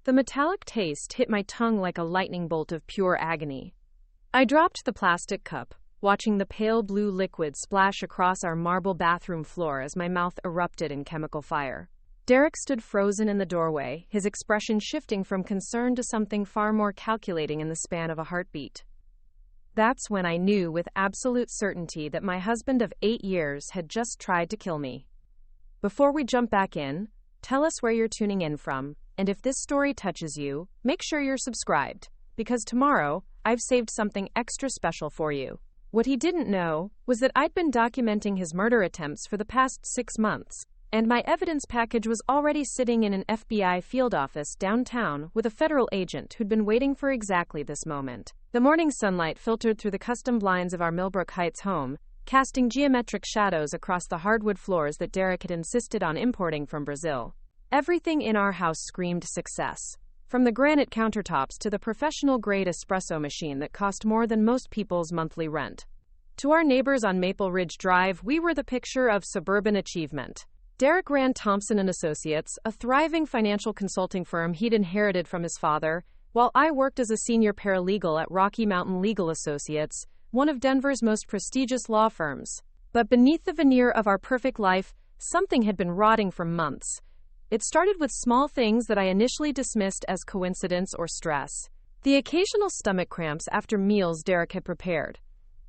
The metallic taste hit my tongue like a lightning bolt of pure agony. I dropped the plastic cup, watching the pale blue liquid splash across our marble bathroom floor as my mouth erupted in chemical fire. Derek stood frozen in the doorway, his expression shifting from concern to something far more calculating in the span of a heartbeat. That's when I knew with absolute certainty that my husband of 8 years had just tried to kill me. Before we jump back in, tell us where you're tuning in from, and if this story touches you, make sure you're subscribed, because tomorrow, I've saved something extra special for you. What he didn't know was that I'd been documenting his murder attempts for the past 6 months, and my evidence package was already sitting in an FBI field office downtown with a federal agent who'd been waiting for exactly this moment. The morning sunlight filtered through the custom blinds of our Millbrook Heights home, casting geometric shadows across the hardwood floors that Derek had insisted on importing from Brazil. Everything in our house screamed success, from the granite countertops to the professional-grade espresso machine that cost more than most people's monthly rent. To our neighbors on Maple Ridge Drive, we were the picture of suburban achievement. Derek ran Thompson Associates, a thriving financial consulting firm he'd inherited from his father, while I worked as a senior paralegal at Rocky Mountain Legal Associates, one of Denver's most prestigious law firms. But beneath the veneer of our perfect life, something had been rotting for months. It started with small things that I initially dismissed as coincidence or stress. The occasional stomach cramps after meals Derek had prepared.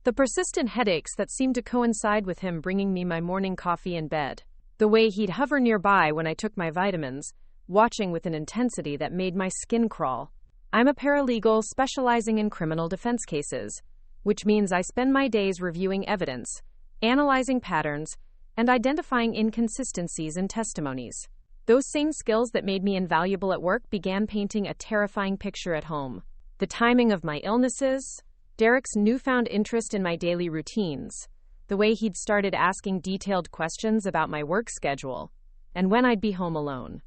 The persistent headaches that seemed to coincide with him bringing me my morning coffee in bed. The way he'd hover nearby when I took my vitamins, watching with an intensity that made my skin crawl. I'm a paralegal specializing in criminal defense cases, which means I spend my days reviewing evidence, analyzing patterns, and identifying inconsistencies in testimonies. Those same skills that made me invaluable at work began painting a terrifying picture at home. The timing of my illnesses, Derek's newfound interest in my daily routines, the way he'd started asking detailed questions about my work schedule, and when I'd be home alone.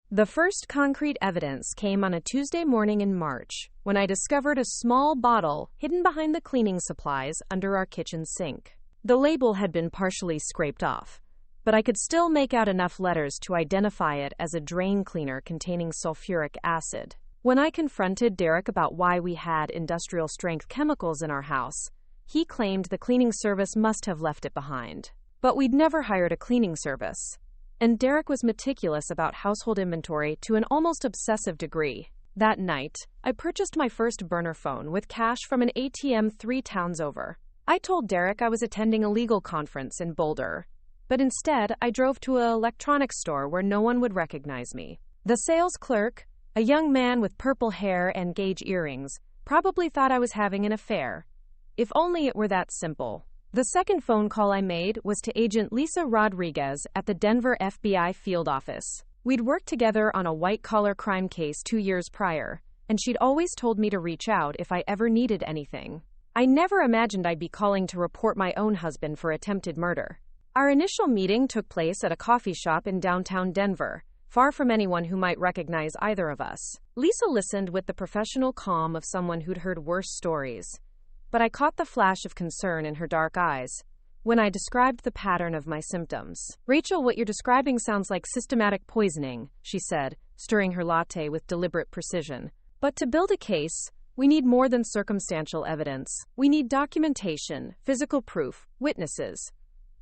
The first concrete evidence came on a Tuesday morning in March, when I discovered a small bottle hidden behind the cleaning supplies under our kitchen sink. The label had been partially scraped off, but I could still make out enough letters to identify it as a drain cleaner containing sulfuric acid. When I confronted Derek about why we had industrial-strength chemicals in our house, he claimed the cleaning service must have left it behind. But we'd never hired a cleaning service. And Derek was meticulous about household inventory to an almost obsessive degree. That night, I purchased my first burner phone with cash from an ATM 3 towns over. I told Derek I was attending a legal conference in Boulder, but instead I drove to an electronics store where no one would recognize me. The sales clerk, a young man with purple hair and gauge earrings, probably thought I was having an affair. If only it were that simple. The second phone call I made was to Agent Lisa Rodriguez at the Denver FBI field office. We'd worked together on a white-collar crime case 2 years prior, and she'd always told me to reach out if I ever needed anything. I never imagined I'd be calling to report my own husband for attempted murder. Our initial meeting took place at a coffee shop in downtown Denver, far from anyone who might recognize either of us. Lisa listened with the professional calm of someone who'd heard worse stories. But I caught the flash of concern in her dark eyes when I described the pattern of my symptoms. "Rachel, what you're describing sounds like systematic poisoning," she said, stirring her latte with deliberate precision. "But to build a case, we need more than circumstantial evidence. We need documentation, physical proof, witnesses."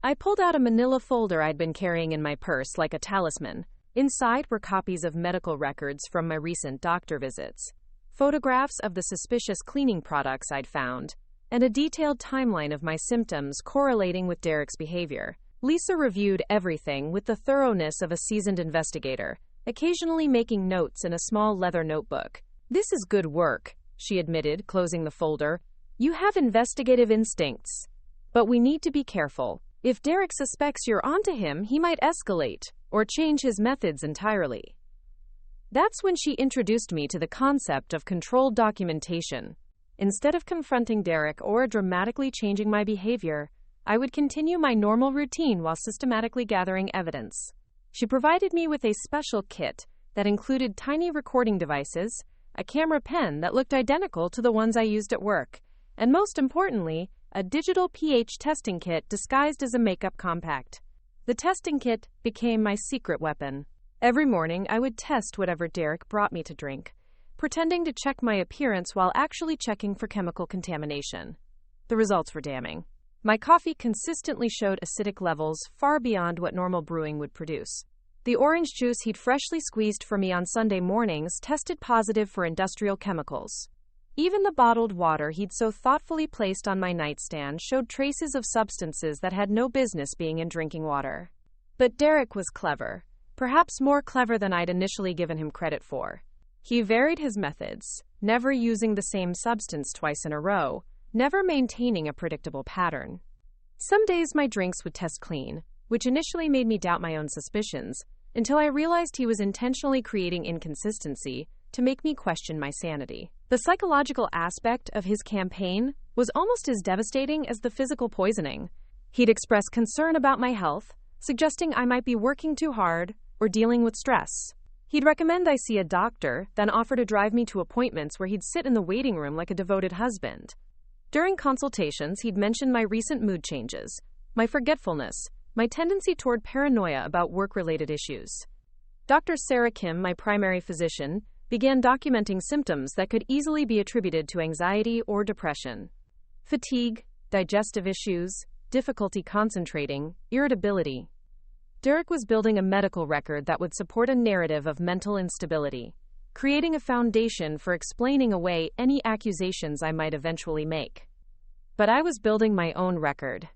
I pulled out a manila folder I'd been carrying in my purse like a talisman. Inside were copies of medical records from my recent doctor visits, photographs of the suspicious cleaning products I'd found, and a detailed timeline of my symptoms correlating with Derek's behavior. Lisa reviewed everything with the thoroughness of a seasoned investigator, occasionally making notes in a small leather notebook. "This is good work," she admitted, closing the folder. "You have investigative instincts. But we need to be careful. If Derek suspects you're onto him, he might escalate, or change his methods entirely." That's when she introduced me to the concept of controlled documentation. Instead of confronting Derek or dramatically changing my behavior, I would continue my normal routine while systematically gathering evidence. She provided me with a special kit that included tiny recording devices, a camera pen that looked identical to the ones I used at work, and most importantly, a digital pH testing kit disguised as a makeup compact. The testing kit became my secret weapon. Every morning, I would test whatever Derek brought me to drink, pretending to check my appearance while actually checking for chemical contamination. The results were damning. My coffee consistently showed acidic levels far beyond what normal brewing would produce. The orange juice he'd freshly squeezed for me on Sunday mornings tested positive for industrial chemicals. Even the bottled water he'd so thoughtfully placed on my nightstand showed traces of substances that had no business being in drinking water. But Derek was clever, perhaps more clever than I'd initially given him credit for. He varied his methods, never using the same substance twice in a row, never maintaining a predictable pattern. Some days my drinks would test clean, which initially made me doubt my own suspicions, until I realized he was intentionally creating inconsistency to make me question my sanity. The psychological aspect of his campaign was almost as devastating as the physical poisoning. He'd express concern about my health, suggesting I might be working too hard or dealing with stress. He'd recommend I see a doctor, then offer to drive me to appointments where he'd sit in the waiting room like a devoted husband. During consultations, he'd mention my recent mood changes, my forgetfulness, my tendency toward paranoia about work-related issues. Dr. Sarah Kim, my primary physician, began documenting symptoms that could easily be attributed to anxiety or depression. Fatigue, digestive issues, difficulty concentrating, irritability. Derek was building a medical record that would support a narrative of mental instability, creating a foundation for explaining away any accusations I might eventually make. But I was building my own record.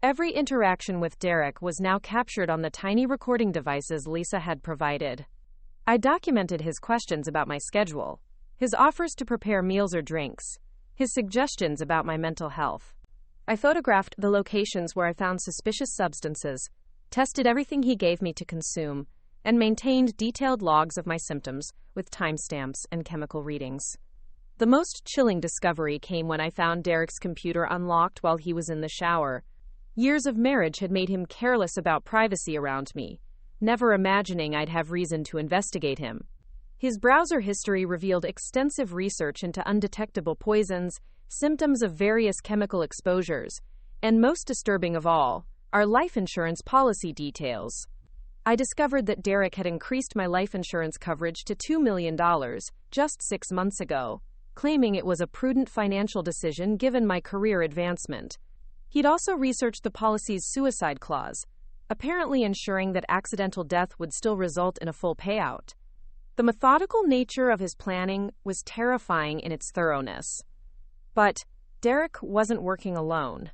Every interaction with Derek was now captured on the tiny recording devices Lisa had provided. I documented his questions about my schedule, his offers to prepare meals or drinks, his suggestions about my mental health. I photographed the locations where I found suspicious substances, tested everything he gave me to consume, and maintained detailed logs of my symptoms with timestamps and chemical readings. The most chilling discovery came when I found Derek's computer unlocked while he was in the shower. Years of marriage had made him careless about privacy around me, never imagining I'd have reason to investigate him. His browser history revealed extensive research into undetectable poisons, symptoms of various chemical exposures, and most disturbing of all, our life insurance policy details. I discovered that Derek had increased my life insurance coverage to $2 million just 6 months ago, claiming it was a prudent financial decision given my career advancement. He'd also researched the policy's suicide clause, apparently ensuring that accidental death would still result in a full payout. The methodical nature of his planning was terrifying in its thoroughness. But Derek wasn't working alone.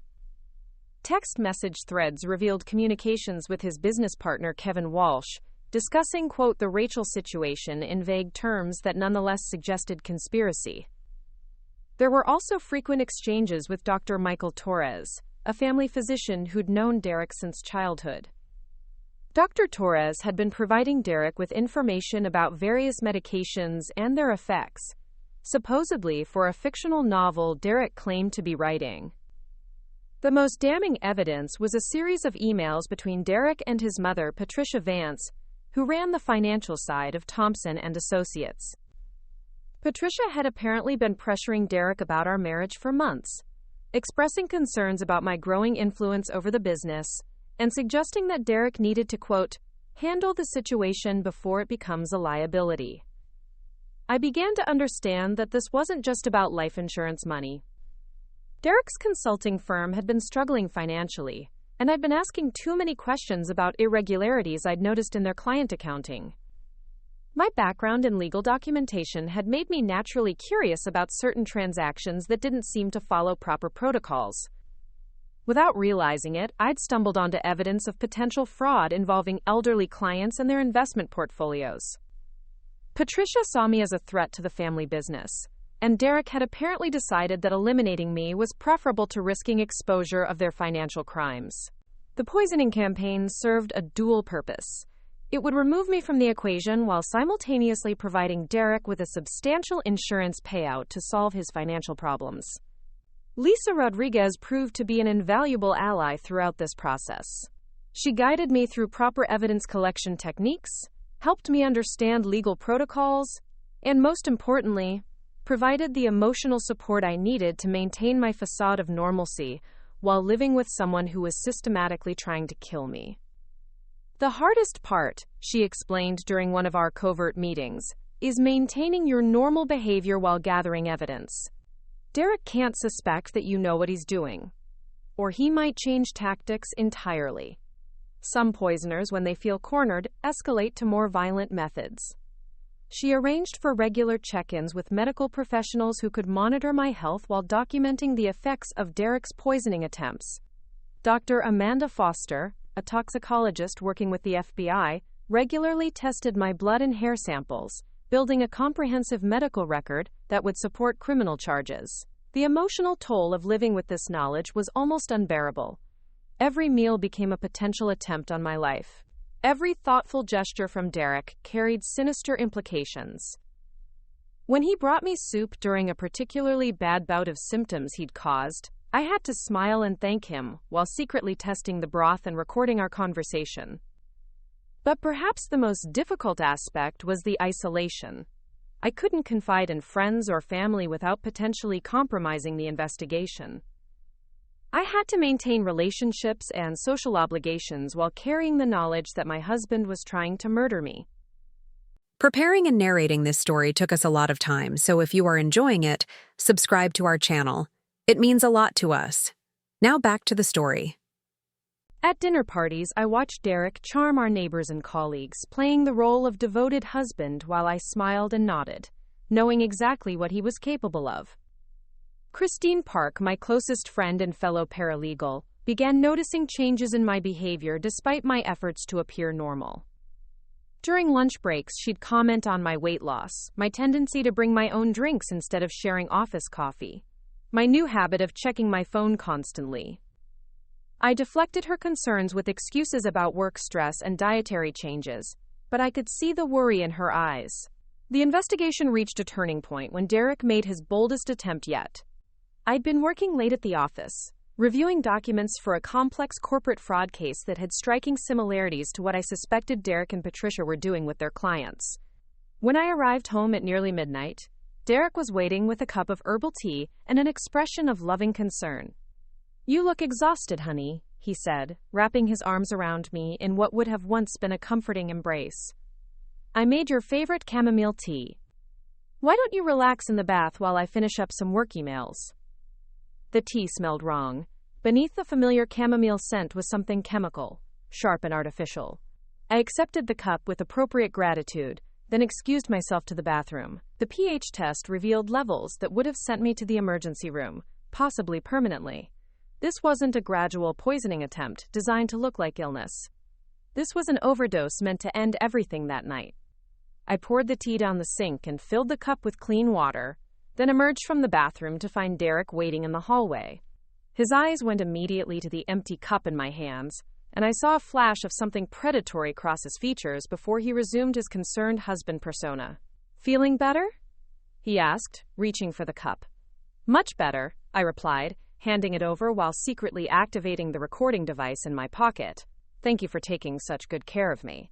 Text message threads revealed communications with his business partner Kevin Walsh, discussing, quote, the Rachel situation in vague terms that nonetheless suggested conspiracy. There were also frequent exchanges with Dr. Michael Torres, a family physician who'd known Derek since childhood. Dr. Torres had been providing Derek with information about various medications and their effects, supposedly for a fictional novel Derek claimed to be writing. The most damning evidence was a series of emails between Derek and his mother, Patricia Vance, who ran the financial side of Thompson Associates. Patricia had apparently been pressuring Derek about our marriage for months, expressing concerns about my growing influence over the business, and suggesting that Derek needed to, quote, handle the situation before it becomes a liability. I began to understand that this wasn't just about life insurance money. Derek's consulting firm had been struggling financially, and I'd been asking too many questions about irregularities I'd noticed in their client accounting. My background in legal documentation had made me naturally curious about certain transactions that didn't seem to follow proper protocols. Without realizing it, I'd stumbled onto evidence of potential fraud involving elderly clients and their investment portfolios. Patricia saw me as a threat to the family business, and Derek had apparently decided that eliminating me was preferable to risking exposure of their financial crimes. The poisoning campaign served a dual purpose. It would remove me from the equation while simultaneously providing Derek with a substantial insurance payout to solve his financial problems. Lisa Rodriguez proved to be an invaluable ally throughout this process. She guided me through proper evidence collection techniques, helped me understand legal protocols, and most importantly, provided the emotional support I needed to maintain my facade of normalcy while living with someone who was systematically trying to kill me. The hardest part she explained during one of our covert meetings, is maintaining your normal behavior while gathering evidence. Derek can't suspect that you know what he's doing, or he might change tactics entirely. Some poisoners, when they feel cornered, escalate to more violent methods. She arranged for regular check-ins with medical professionals who could monitor my health while documenting the effects of Derek's poisoning attempts. Dr. Amanda Foster, a toxicologist working with the FBI, regularly tested my blood and hair samples, building a comprehensive medical record that would support criminal charges. The emotional toll of living with this knowledge was almost unbearable. Every meal became a potential attempt on my life. Every thoughtful gesture from Derek carried sinister implications. When he brought me soup during a particularly bad bout of symptoms he'd caused, I had to smile and thank him while secretly testing the broth and recording our conversation. But perhaps the most difficult aspect was the isolation. I couldn't confide in friends or family without potentially compromising the investigation. I had to maintain relationships and social obligations while carrying the knowledge that my husband was trying to murder me. Preparing and narrating this story took us a lot of time, so if you are enjoying it, subscribe to our channel. It means a lot to us. Now back to the story. At dinner parties, I watched Derek charm our neighbors and colleagues, playing the role of devoted husband while I smiled and nodded, knowing exactly what he was capable of. Christine Park, my closest friend and fellow paralegal, began noticing changes in my behavior despite my efforts to appear normal. During lunch breaks, she'd comment on my weight loss, my tendency to bring my own drinks instead of sharing office coffee, my new habit of checking my phone constantly. I deflected her concerns with excuses about work stress and dietary changes, but I could see the worry in her eyes. The investigation reached a turning point when Derek made his boldest attempt yet. I'd been working late at the office, reviewing documents for a complex corporate fraud case that had striking similarities to what I suspected Derek and Patricia were doing with their clients. When I arrived home at nearly midnight, Derek was waiting with a cup of herbal tea and an expression of loving concern. "You look exhausted, honey," he said, wrapping his arms around me in what would have once been a comforting embrace. "I made your favorite chamomile tea. Why don't you relax in the bath while I finish up some work emails?" The tea smelled wrong. Beneath the familiar chamomile scent was something chemical, sharp and artificial. I accepted the cup with appropriate gratitude, then excused myself to the bathroom. The pH test revealed levels that would have sent me to the emergency room, possibly permanently. This wasn't a gradual poisoning attempt designed to look like illness. This was an overdose meant to end everything that night. I poured the tea down the sink and filled the cup with clean water, then emerged from the bathroom to find Derek waiting in the hallway. His eyes went immediately to the empty cup in my hands, and I saw a flash of something predatory cross his features before he resumed his concerned husband persona. "Feeling better?" he asked, reaching for the cup. "Much better," I replied, handing it over while secretly activating the recording device in my pocket. "Thank you for taking such good care of me."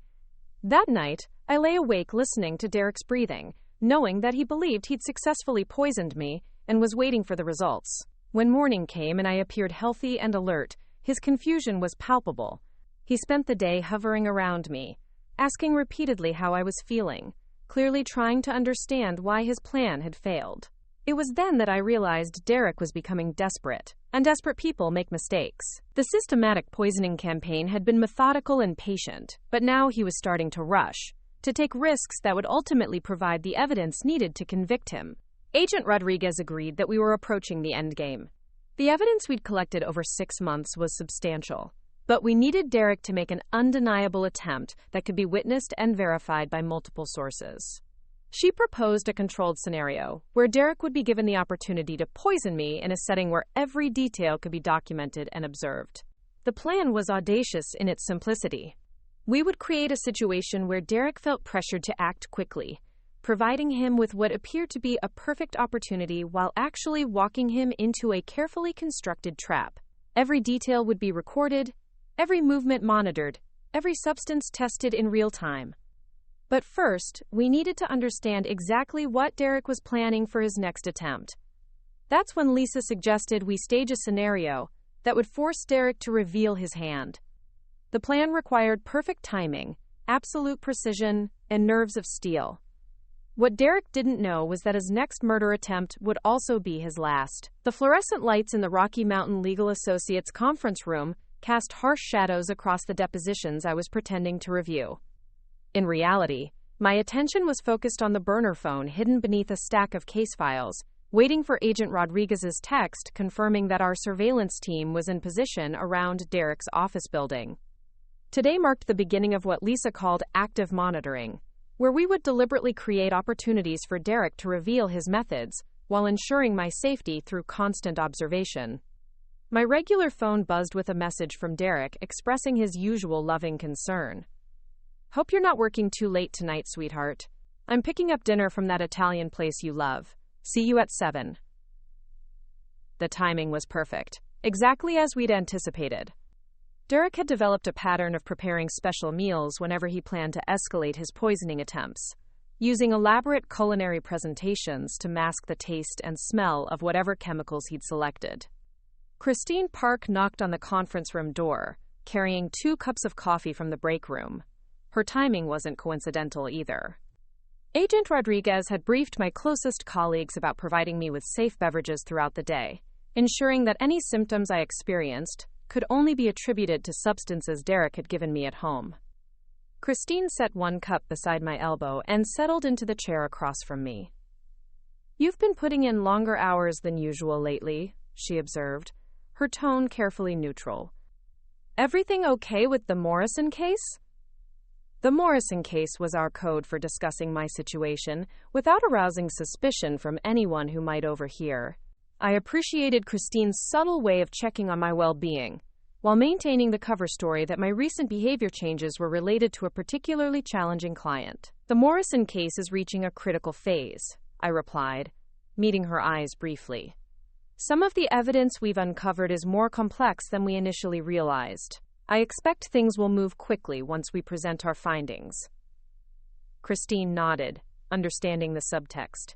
That night, I lay awake listening to Derek's breathing, knowing that he believed he'd successfully poisoned me and was waiting for the results. When morning came and I appeared healthy and alert, his confusion was palpable. He spent the day hovering around me, asking repeatedly how I was feeling, clearly trying to understand why his plan had failed. It was then that I realized Derek was becoming desperate, and desperate people make mistakes. The systematic poisoning campaign had been methodical and patient, but now he was starting to rush, to take risks that would ultimately provide the evidence needed to convict him. Agent Rodriguez agreed that we were approaching the endgame. The evidence we'd collected over 6 months was substantial, but we needed Derek to make an undeniable attempt that could be witnessed and verified by multiple sources. She proposed a controlled scenario where Derek would be given the opportunity to poison me in a setting where every detail could be documented and observed. The plan was audacious in its simplicity. We would create a situation where Derek felt pressured to act quickly, providing him with what appeared to be a perfect opportunity while actually walking him into a carefully constructed trap. Every detail would be recorded, every movement monitored, every substance tested in real time. But first, we needed to understand exactly what Derek was planning for his next attempt. That's when Lisa suggested we stage a scenario that would force Derek to reveal his hand. The plan required perfect timing, absolute precision, and nerves of steel. What Derek didn't know was that his next murder attempt would also be his last. The fluorescent lights in the Rocky Mountain Legal Associates conference room cast harsh shadows across the depositions I was pretending to review. In reality, my attention was focused on the burner phone hidden beneath a stack of case files, waiting for Agent Rodriguez's text confirming that our surveillance team was in position around Derek's office building. Today marked the beginning of what Lisa called active monitoring, where we would deliberately create opportunities for Derek to reveal his methods while ensuring my safety through constant observation. My regular phone buzzed with a message from Derek expressing his usual loving concern. "Hope you're not working too late tonight, sweetheart. I'm picking up dinner from that Italian place you love. See you at 7. The timing was perfect, exactly as we'd anticipated. Derek had developed a pattern of preparing special meals whenever he planned to escalate his poisoning attempts, using elaborate culinary presentations to mask the taste and smell of whatever chemicals he'd selected. Christine Park knocked on the conference room door, carrying 2 cups of coffee from the break room. Her timing wasn't coincidental either. Agent Rodriguez had briefed my closest colleagues about providing me with safe beverages throughout the day, ensuring that any symptoms I experienced could only be attributed to substances Derek had given me at home. Christine set 1 cup beside my elbow and settled into the chair across from me. "You've been putting in longer hours than usual lately," she observed, her tone carefully neutral. "Everything okay with the Morrison case?" The Morrison case was our code for discussing my situation without arousing suspicion from anyone who might overhear. I appreciated Christine's subtle way of checking on my well-being, while maintaining the cover story that my recent behavior changes were related to a particularly challenging client. "The Morrison case is reaching a critical phase," I replied, meeting her eyes briefly. "Some of the evidence we've uncovered is more complex than we initially realized. I expect things will move quickly once we present our findings." Christine nodded, understanding the subtext.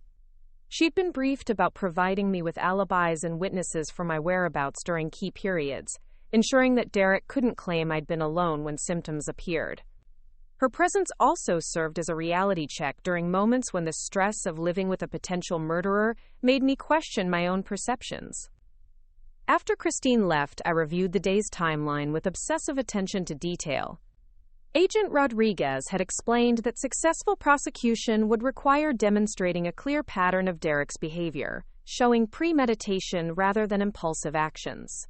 She'd been briefed about providing me with alibis and witnesses for my whereabouts during key periods, ensuring that Derek couldn't claim I'd been alone when symptoms appeared. Her presence also served as a reality check during moments when the stress of living with a potential murderer made me question my own perceptions. After Christine left, I reviewed the day's timeline with obsessive attention to detail. Agent Rodriguez had explained that successful prosecution would require demonstrating a clear pattern of Derek's behavior, showing premeditation rather than impulsive actions.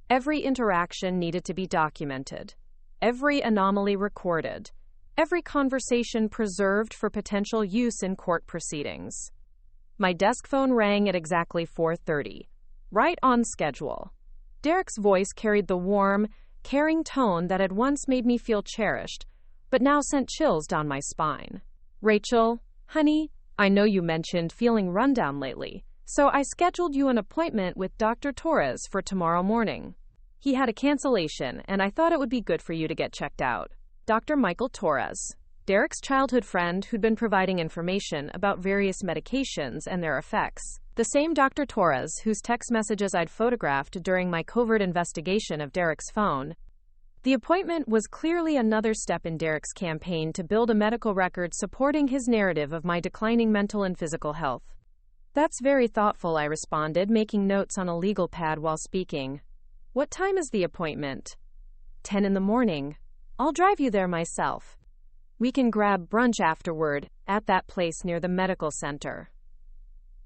Every interaction needed to be documented, every anomaly recorded, every conversation preserved for potential use in court proceedings. My desk phone rang at exactly 4:30, right on schedule. Derek's voice carried the warm, caring tone that had once made me feel cherished, but now sent chills down my spine. "Rachel, honey, I know you mentioned feeling run down lately, so I scheduled you an appointment with Dr. Torres for tomorrow morning. He had a cancellation, and I thought it would be good for you to get checked out." Dr. Michael Torres, Derek's childhood friend who'd been providing information about various medications and their effects. The same Dr. Torres whose text messages I'd photographed during my covert investigation of Derek's phone. The appointment was clearly another step in Derek's campaign to build a medical record supporting his narrative of my declining mental and physical health. "That's very thoughtful," I responded, making notes on a legal pad while speaking. "What time is the appointment?" 10 in the morning. I'll drive you there myself. We can grab brunch afterward at that place near the medical center."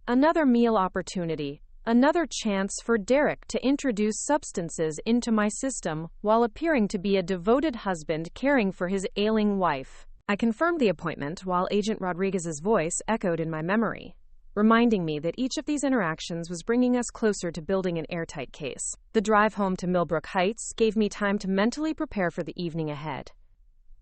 Another meal opportunity, another chance for Derek to introduce substances into my system while appearing to be a devoted husband caring for his ailing wife. I confirmed the appointment while Agent Rodriguez's voice echoed in my memory, reminding me that each of these interactions was bringing us closer to building an airtight case. The drive home to Millbrook Heights gave me time to mentally prepare for the evening ahead.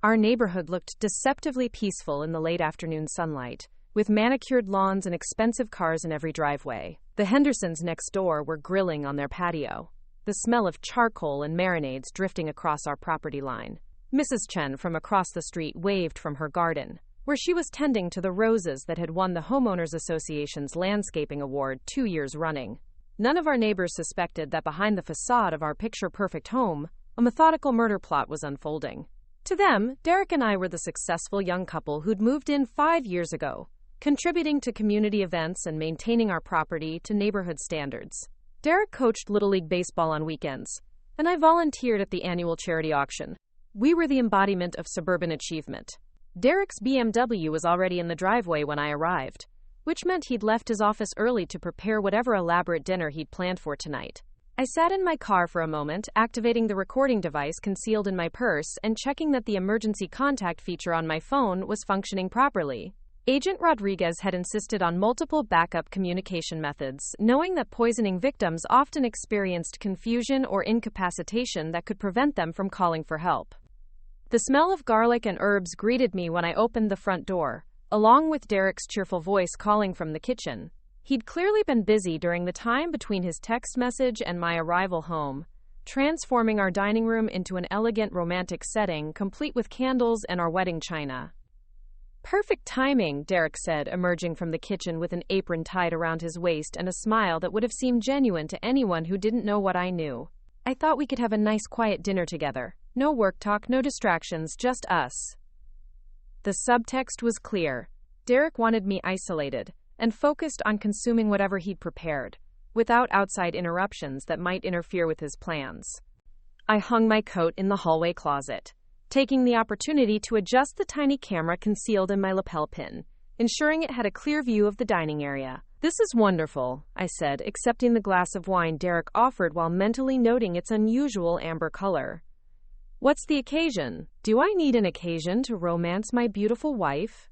Our neighborhood looked deceptively peaceful in the late afternoon sunlight, with manicured lawns and expensive cars in every driveway. The Hendersons next door were grilling on their patio, the smell of charcoal and marinades drifting across our property line. Mrs. Chen from across the street waved from her garden, where she was tending to the roses that had won the Homeowners Association's Landscaping Award 2 years running. None of our neighbors suspected that behind the facade of our picture-perfect home, a methodical murder plot was unfolding. To them, Derek and I were the successful young couple who'd moved in 5 years ago, contributing to community events and maintaining our property to neighborhood standards. Derek coached Little League Baseball on weekends, and I volunteered at the annual charity auction. We were the embodiment of suburban achievement. Derek's BMW was already in the driveway when I arrived, which meant he'd left his office early to prepare whatever elaborate dinner he'd planned for tonight. I sat in my car for a moment, activating the recording device concealed in my purse and checking that the emergency contact feature on my phone was functioning properly. Agent Rodriguez had insisted on multiple backup communication methods, knowing that poisoning victims often experienced confusion or incapacitation that could prevent them from calling for help. The smell of garlic and herbs greeted me when I opened the front door, along with Derek's cheerful voice calling from the kitchen. He'd clearly been busy during the time between his text message and my arrival home, transforming our dining room into an elegant romantic setting, complete with candles and our wedding china. "Perfect timing," Derek said, emerging from the kitchen with an apron tied around his waist and a smile that would have seemed genuine to anyone who didn't know what I knew. "I thought we could have a nice quiet dinner together. No work talk, no distractions, just us." The subtext was clear. Derek wanted me isolated and focused on consuming whatever he'd prepared, without outside interruptions that might interfere with his plans. I hung my coat in the hallway closet, taking the opportunity to adjust the tiny camera concealed in my lapel pin, ensuring it had a clear view of the dining area. "This is wonderful," I said, accepting the glass of wine Derek offered while mentally noting its unusual amber color. "What's the occasion?" "Do I need an occasion to romance my beautiful wife?"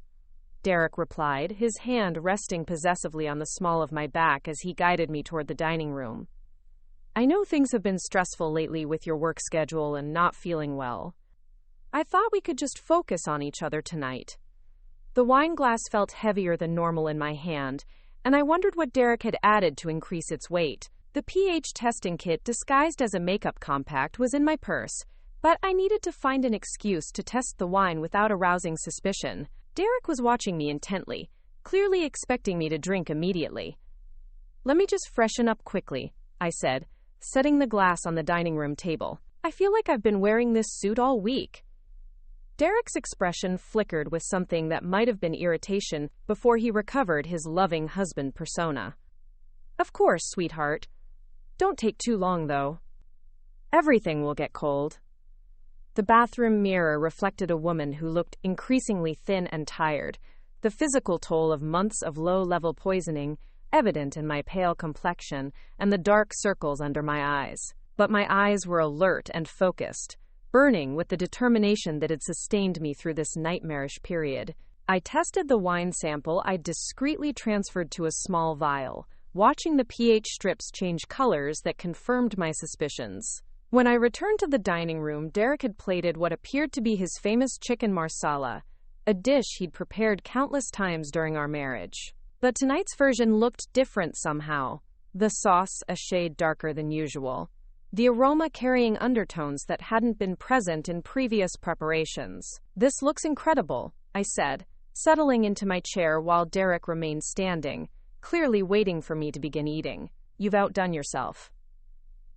Derek replied, his hand resting possessively on the small of my back as he guided me toward the dining room. "I know things have been stressful lately with your work schedule and not feeling well. I thought we could just focus on each other tonight." The wine glass felt heavier than normal in my hand, and I wondered what Derek had added to increase its weight. The pH testing kit disguised as a makeup compact was in my purse, but I needed to find an excuse to test the wine without arousing suspicion. Derek was watching me intently, clearly expecting me to drink immediately. "Let me just freshen up quickly," I said, setting the glass on the dining room table. "I feel like I've been wearing this suit all week." Derek's expression flickered with something that might have been irritation before he recovered his loving husband persona. "Of course, sweetheart. Don't take too long, though. Everything will get cold." The bathroom mirror reflected a woman who looked increasingly thin and tired, the physical toll of months of low-level poisoning evident in my pale complexion and the dark circles under my eyes. But my eyes were alert and focused, burning with the determination that had sustained me through this nightmarish period. I tested the wine sample I'd discreetly transferred to a small vial, watching the pH strips change colors that confirmed my suspicions. When I returned to the dining room, Derek had plated what appeared to be his famous chicken marsala, a dish he'd prepared countless times during our marriage. But tonight's version looked different somehow, the sauce a shade darker than usual, the aroma carrying undertones that hadn't been present in previous preparations. "This looks incredible," I said, settling into my chair while Derek remained standing, clearly waiting for me to begin eating. "You've outdone yourself."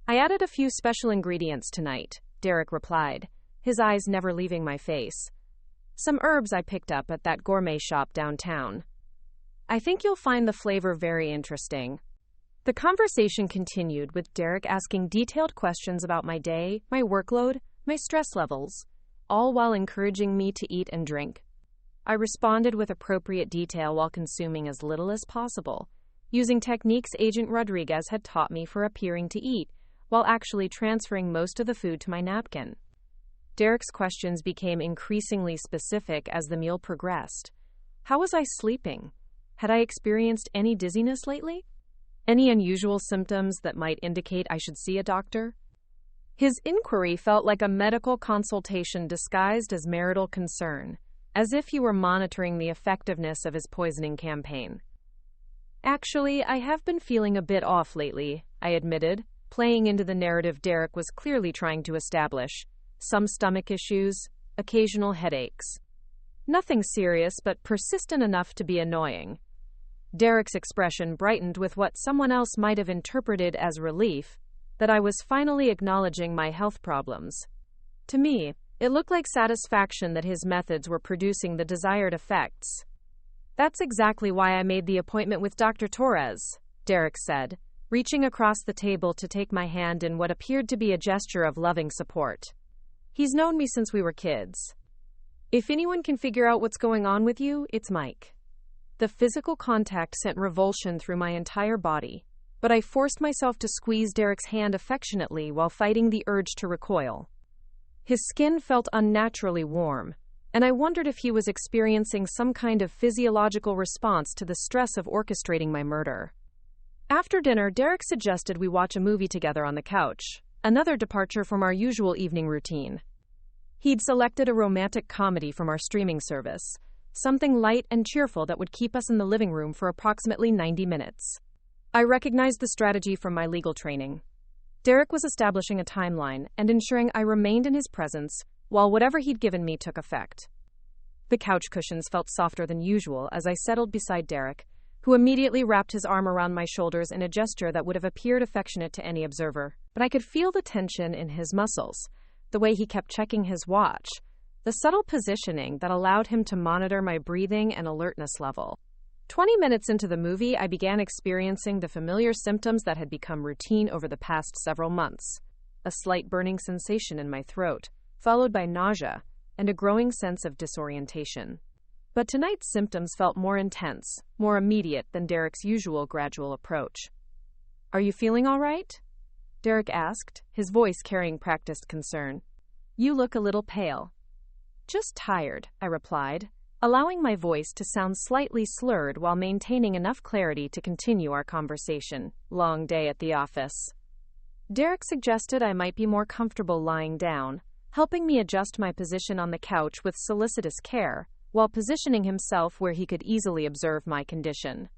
"I added a few special ingredients tonight," Derek replied, his eyes never leaving my face. "Some herbs I picked up at that gourmet shop downtown. I think you'll find the flavor very interesting." The conversation continued, with Derek asking detailed questions about my day, my workload, my stress levels, all while encouraging me to eat and drink. I responded with appropriate detail while consuming as little as possible, using techniques Agent Rodriguez had taught me for appearing to eat, while actually transferring most of the food to my napkin. Derek's questions became increasingly specific as the meal progressed. How was I sleeping? Had I experienced any dizziness lately? Any unusual symptoms that might indicate I should see a doctor? His inquiry felt like a medical consultation disguised as marital concern, as if he were monitoring the effectiveness of his poisoning campaign. "Actually, I have been feeling a bit off lately," I admitted, playing into the narrative Derek was clearly trying to establish. "Some stomach issues, occasional headaches. Nothing serious, but persistent enough to be annoying." Derek's expression brightened with what someone else might have interpreted as relief, that I was finally acknowledging my health problems. To me, It looked like satisfaction that his methods were producing the desired effects. "That's exactly why I made the appointment with Dr. Torres," Derek said, reaching across the table to take my hand in what appeared to be a gesture of loving support. "He's known me since we were kids. If anyone can figure out what's going on with you, it's Mike." The physical contact sent revulsion through my entire body, but I forced myself to squeeze Derek's hand affectionately while fighting the urge to recoil. His skin felt unnaturally warm, and I wondered if he was experiencing some kind of physiological response to the stress of orchestrating my murder. After dinner, Derek suggested we watch a movie together on the couch, another departure from our usual evening routine. He'd selected a romantic comedy from our streaming service, something light and cheerful that would keep us in the living room for approximately 90 minutes. I recognized the strategy from my legal training. Derek was establishing a timeline and ensuring I remained in his presence while whatever he'd given me took effect. The couch cushions felt softer than usual as I settled beside Derek, who immediately wrapped his arm around my shoulders in a gesture that would have appeared affectionate to any observer. But I could feel the tension in his muscles, the way he kept checking his watch, the subtle positioning that allowed him to monitor my breathing and alertness level. 20 minutes into the movie, I began experiencing the familiar symptoms that had become routine over the past several months. A slight burning sensation in my throat, followed by nausea, and a growing sense of disorientation. But tonight's symptoms felt more intense, more immediate than Derek's usual gradual approach. "Are you feeling all right?" Derek asked, his voice carrying practiced concern. "You look a little pale." "Just tired," I replied, allowing my voice to sound slightly slurred while maintaining enough clarity to continue our conversation. "Long day at the office." Derek suggested I might be more comfortable lying down, helping me adjust my position on the couch with solicitous care, while positioning himself where he could easily observe my condition.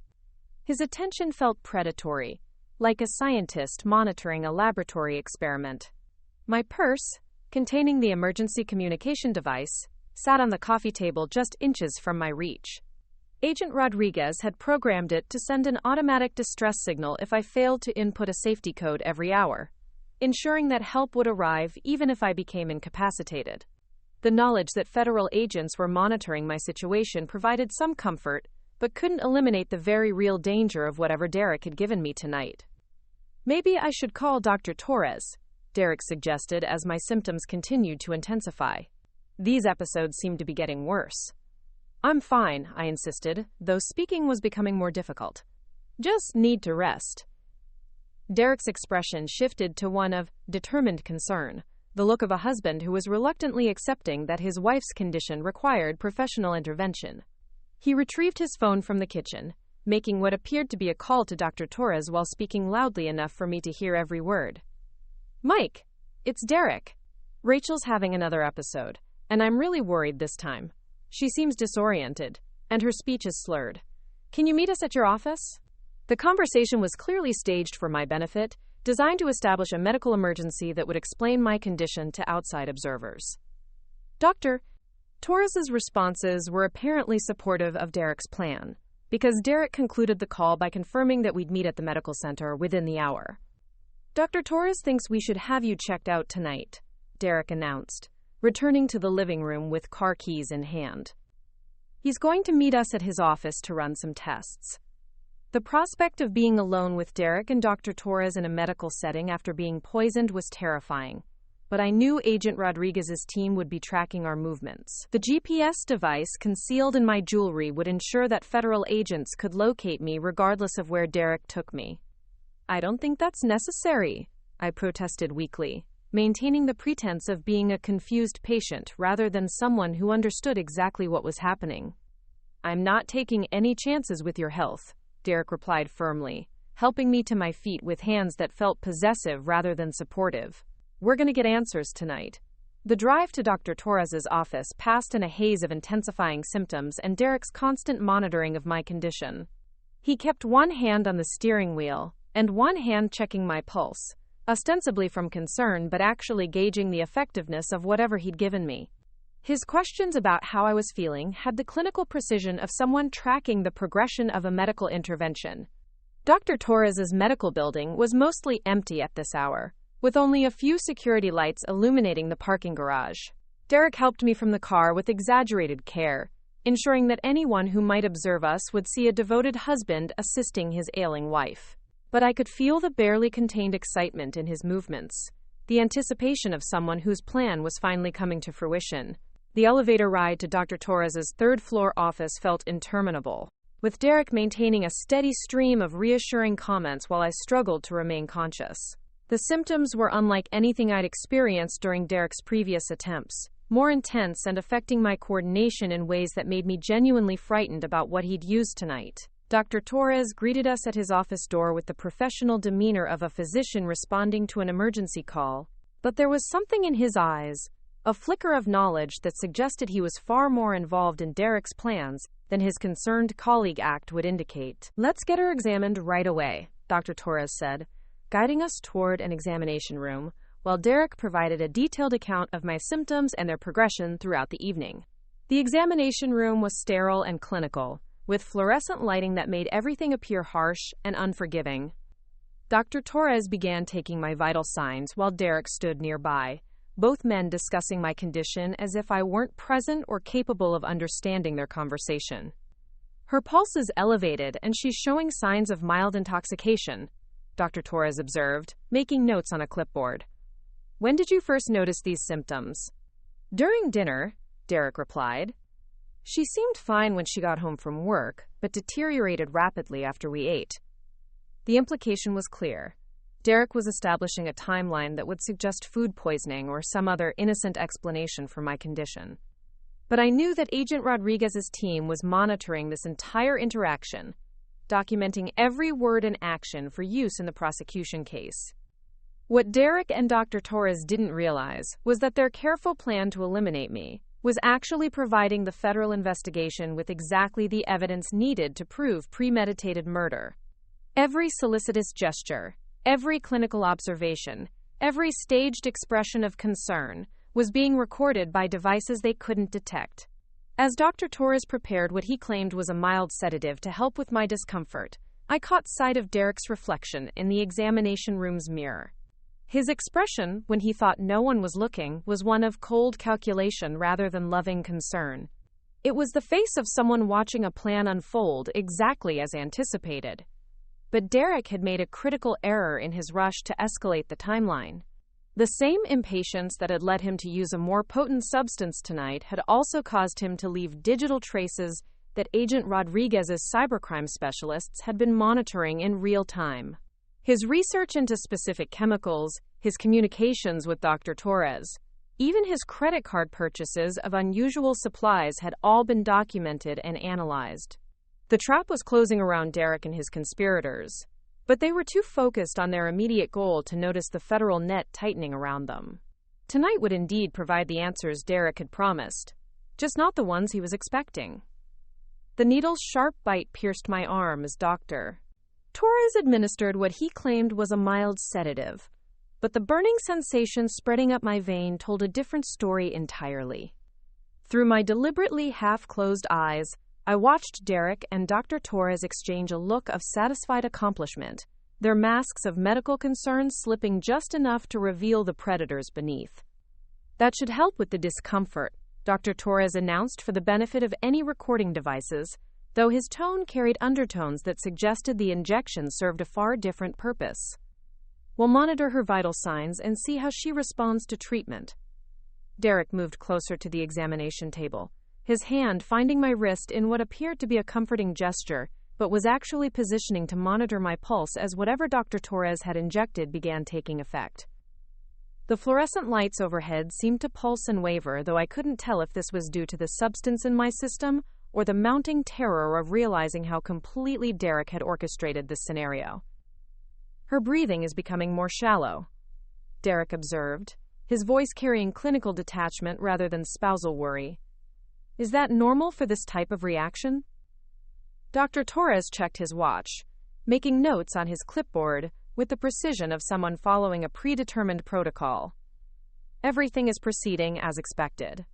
His attention felt predatory, like a scientist monitoring a laboratory experiment. My purse, containing the emergency communication device, sat on the coffee table just inches from my reach. Agent Rodriguez had programmed it to send an automatic distress signal if I failed to input a safety code every hour, ensuring that help would arrive even if I became incapacitated. The knowledge that federal agents were monitoring my situation provided some comfort, but couldn't eliminate the very real danger of whatever Derek had given me tonight. "Maybe I should call Dr. Torres," Derek suggested as my symptoms continued to intensify. These episodes seemed to be getting worse. "I'm fine," I insisted, though speaking was becoming more difficult. "Just need to rest." Derek's expression shifted to one of determined concern, the look of a husband who was reluctantly accepting that his wife's condition required professional intervention. He retrieved his phone from the kitchen, making what appeared to be a call to Dr. Torres while speaking loudly enough for me to hear every word. "Mike, it's Derek. Rachel's having another episode, and I'm really worried this time. She seems disoriented, and her speech is slurred. Can you meet us at your office?" The conversation was clearly staged for my benefit, designed to establish a medical emergency that would explain my condition to outside observers. Dr. Torres's responses were apparently supportive of Derek's plan, because Derek concluded the call by confirming that we'd meet at the medical center within the hour. "Dr. Torres thinks we should have you checked out tonight," Derek announced, returning to the living room with car keys in hand. "He's going to meet us at his office to run some tests." The prospect of being alone with Derek and Dr. Torres in a medical setting after being poisoned was terrifying, but I knew Agent Rodriguez's team would be tracking our movements. The GPS device concealed in my jewelry would ensure that federal agents could locate me regardless of where Derek took me. "I don't think that's necessary," I protested weakly, maintaining the pretense of being a confused patient rather than someone who understood exactly what was happening. "I'm not taking any chances with your health," Derek replied firmly, helping me to my feet with hands that felt possessive rather than supportive. "We're going to get answers tonight." The drive to Dr. Torres's office passed in a haze of intensifying symptoms and Derek's constant monitoring of my condition. He kept one hand on the steering wheel and one hand checking my pulse, ostensibly from concern but actually gauging the effectiveness of whatever he'd given me. His questions about how I was feeling had the clinical precision of someone tracking the progression of a medical intervention. Dr. Torres's medical building was mostly empty at this hour, with only a few security lights illuminating the parking garage. Derek helped me from the car with exaggerated care, ensuring that anyone who might observe us would see a devoted husband assisting his ailing wife. But I could feel the barely contained excitement in his movements, the anticipation of someone whose plan was finally coming to fruition. The elevator ride to Dr. Torres's third-floor office felt interminable, with Derek maintaining a steady stream of reassuring comments while I struggled to remain conscious. The symptoms were unlike anything I'd experienced during Derek's previous attempts, more intense and affecting my coordination in ways that made me genuinely frightened about what he'd used tonight. Dr. Torres greeted us at his office door with the professional demeanor of a physician responding to an emergency call, but there was something in his eyes, a flicker of knowledge that suggested he was far more involved in Derek's plans than his concerned colleague act would indicate. "Let's get her examined right away," Dr. Torres said, guiding us toward an examination room, while Derek provided a detailed account of my symptoms and their progression throughout the evening. The examination room was sterile and clinical, with fluorescent lighting that made everything appear harsh and unforgiving. Dr. Torres began taking my vital signs while Derek stood nearby, both men discussing my condition as if I weren't present or capable of understanding their conversation. "Her pulse is elevated and she's showing signs of mild intoxication," Dr. Torres observed, making notes on a clipboard. "When did you first notice these symptoms?" "During dinner," Derek replied. "She seemed fine when she got home from work, but deteriorated rapidly after we ate." The implication was clear. Derek was establishing a timeline that would suggest food poisoning or some other innocent explanation for my condition. But I knew that Agent Rodriguez's team was monitoring this entire interaction, documenting every word and action for use in the prosecution case. What Derek and Dr. Torres didn't realize was that their careful plan to eliminate me was actually providing the federal investigation with exactly the evidence needed to prove premeditated murder. Every solicitous gesture, every clinical observation, every staged expression of concern was being recorded by devices they couldn't detect. As Dr. Torres prepared what he claimed was a mild sedative to help with my discomfort, I caught sight of Derek's reflection in the examination room's mirror. His expression, when he thought no one was looking, was one of cold calculation rather than loving concern. It was the face of someone watching a plan unfold exactly as anticipated. But Derek had made a critical error in his rush to escalate the timeline. The same impatience that had led him to use a more potent substance tonight had also caused him to leave digital traces that Agent Rodriguez's cybercrime specialists had been monitoring in real time. His research into specific chemicals, his communications with Dr. Torres, even his credit card purchases of unusual supplies had all been documented and analyzed. The trap was closing around Derek and his conspirators, but they were too focused on their immediate goal to notice the federal net tightening around them. Tonight would indeed provide the answers Derek had promised, just not the ones he was expecting. The needle's sharp bite pierced my arm as Dr. Torres administered what he claimed was a mild sedative, but the burning sensation spreading up my vein told a different story entirely. Through my deliberately half-closed eyes, I watched Derek and Dr. Torres exchange a look of satisfied accomplishment, their masks of medical concerns slipping just enough to reveal the predators beneath. "That should help with the discomfort," Dr. Torres announced for the benefit of any recording devices, though his tone carried undertones that suggested the injection served a far different purpose. "We'll monitor her vital signs and see how she responds to treatment." Derek moved closer to the examination table, his hand finding my wrist in what appeared to be a comforting gesture, but was actually positioning to monitor my pulse as whatever Dr. Torres had injected began taking effect. The fluorescent lights overhead seemed to pulse and waver, though I couldn't tell if this was due to the substance in my system or the mounting terror of realizing how completely Derek had orchestrated this scenario. "Her breathing is becoming more shallow," Derek observed, his voice carrying clinical detachment rather than spousal worry. "Is that normal for this type of reaction?" Dr. Torres checked his watch, making notes on his clipboard with the precision of someone following a predetermined protocol. "Everything is proceeding as expected.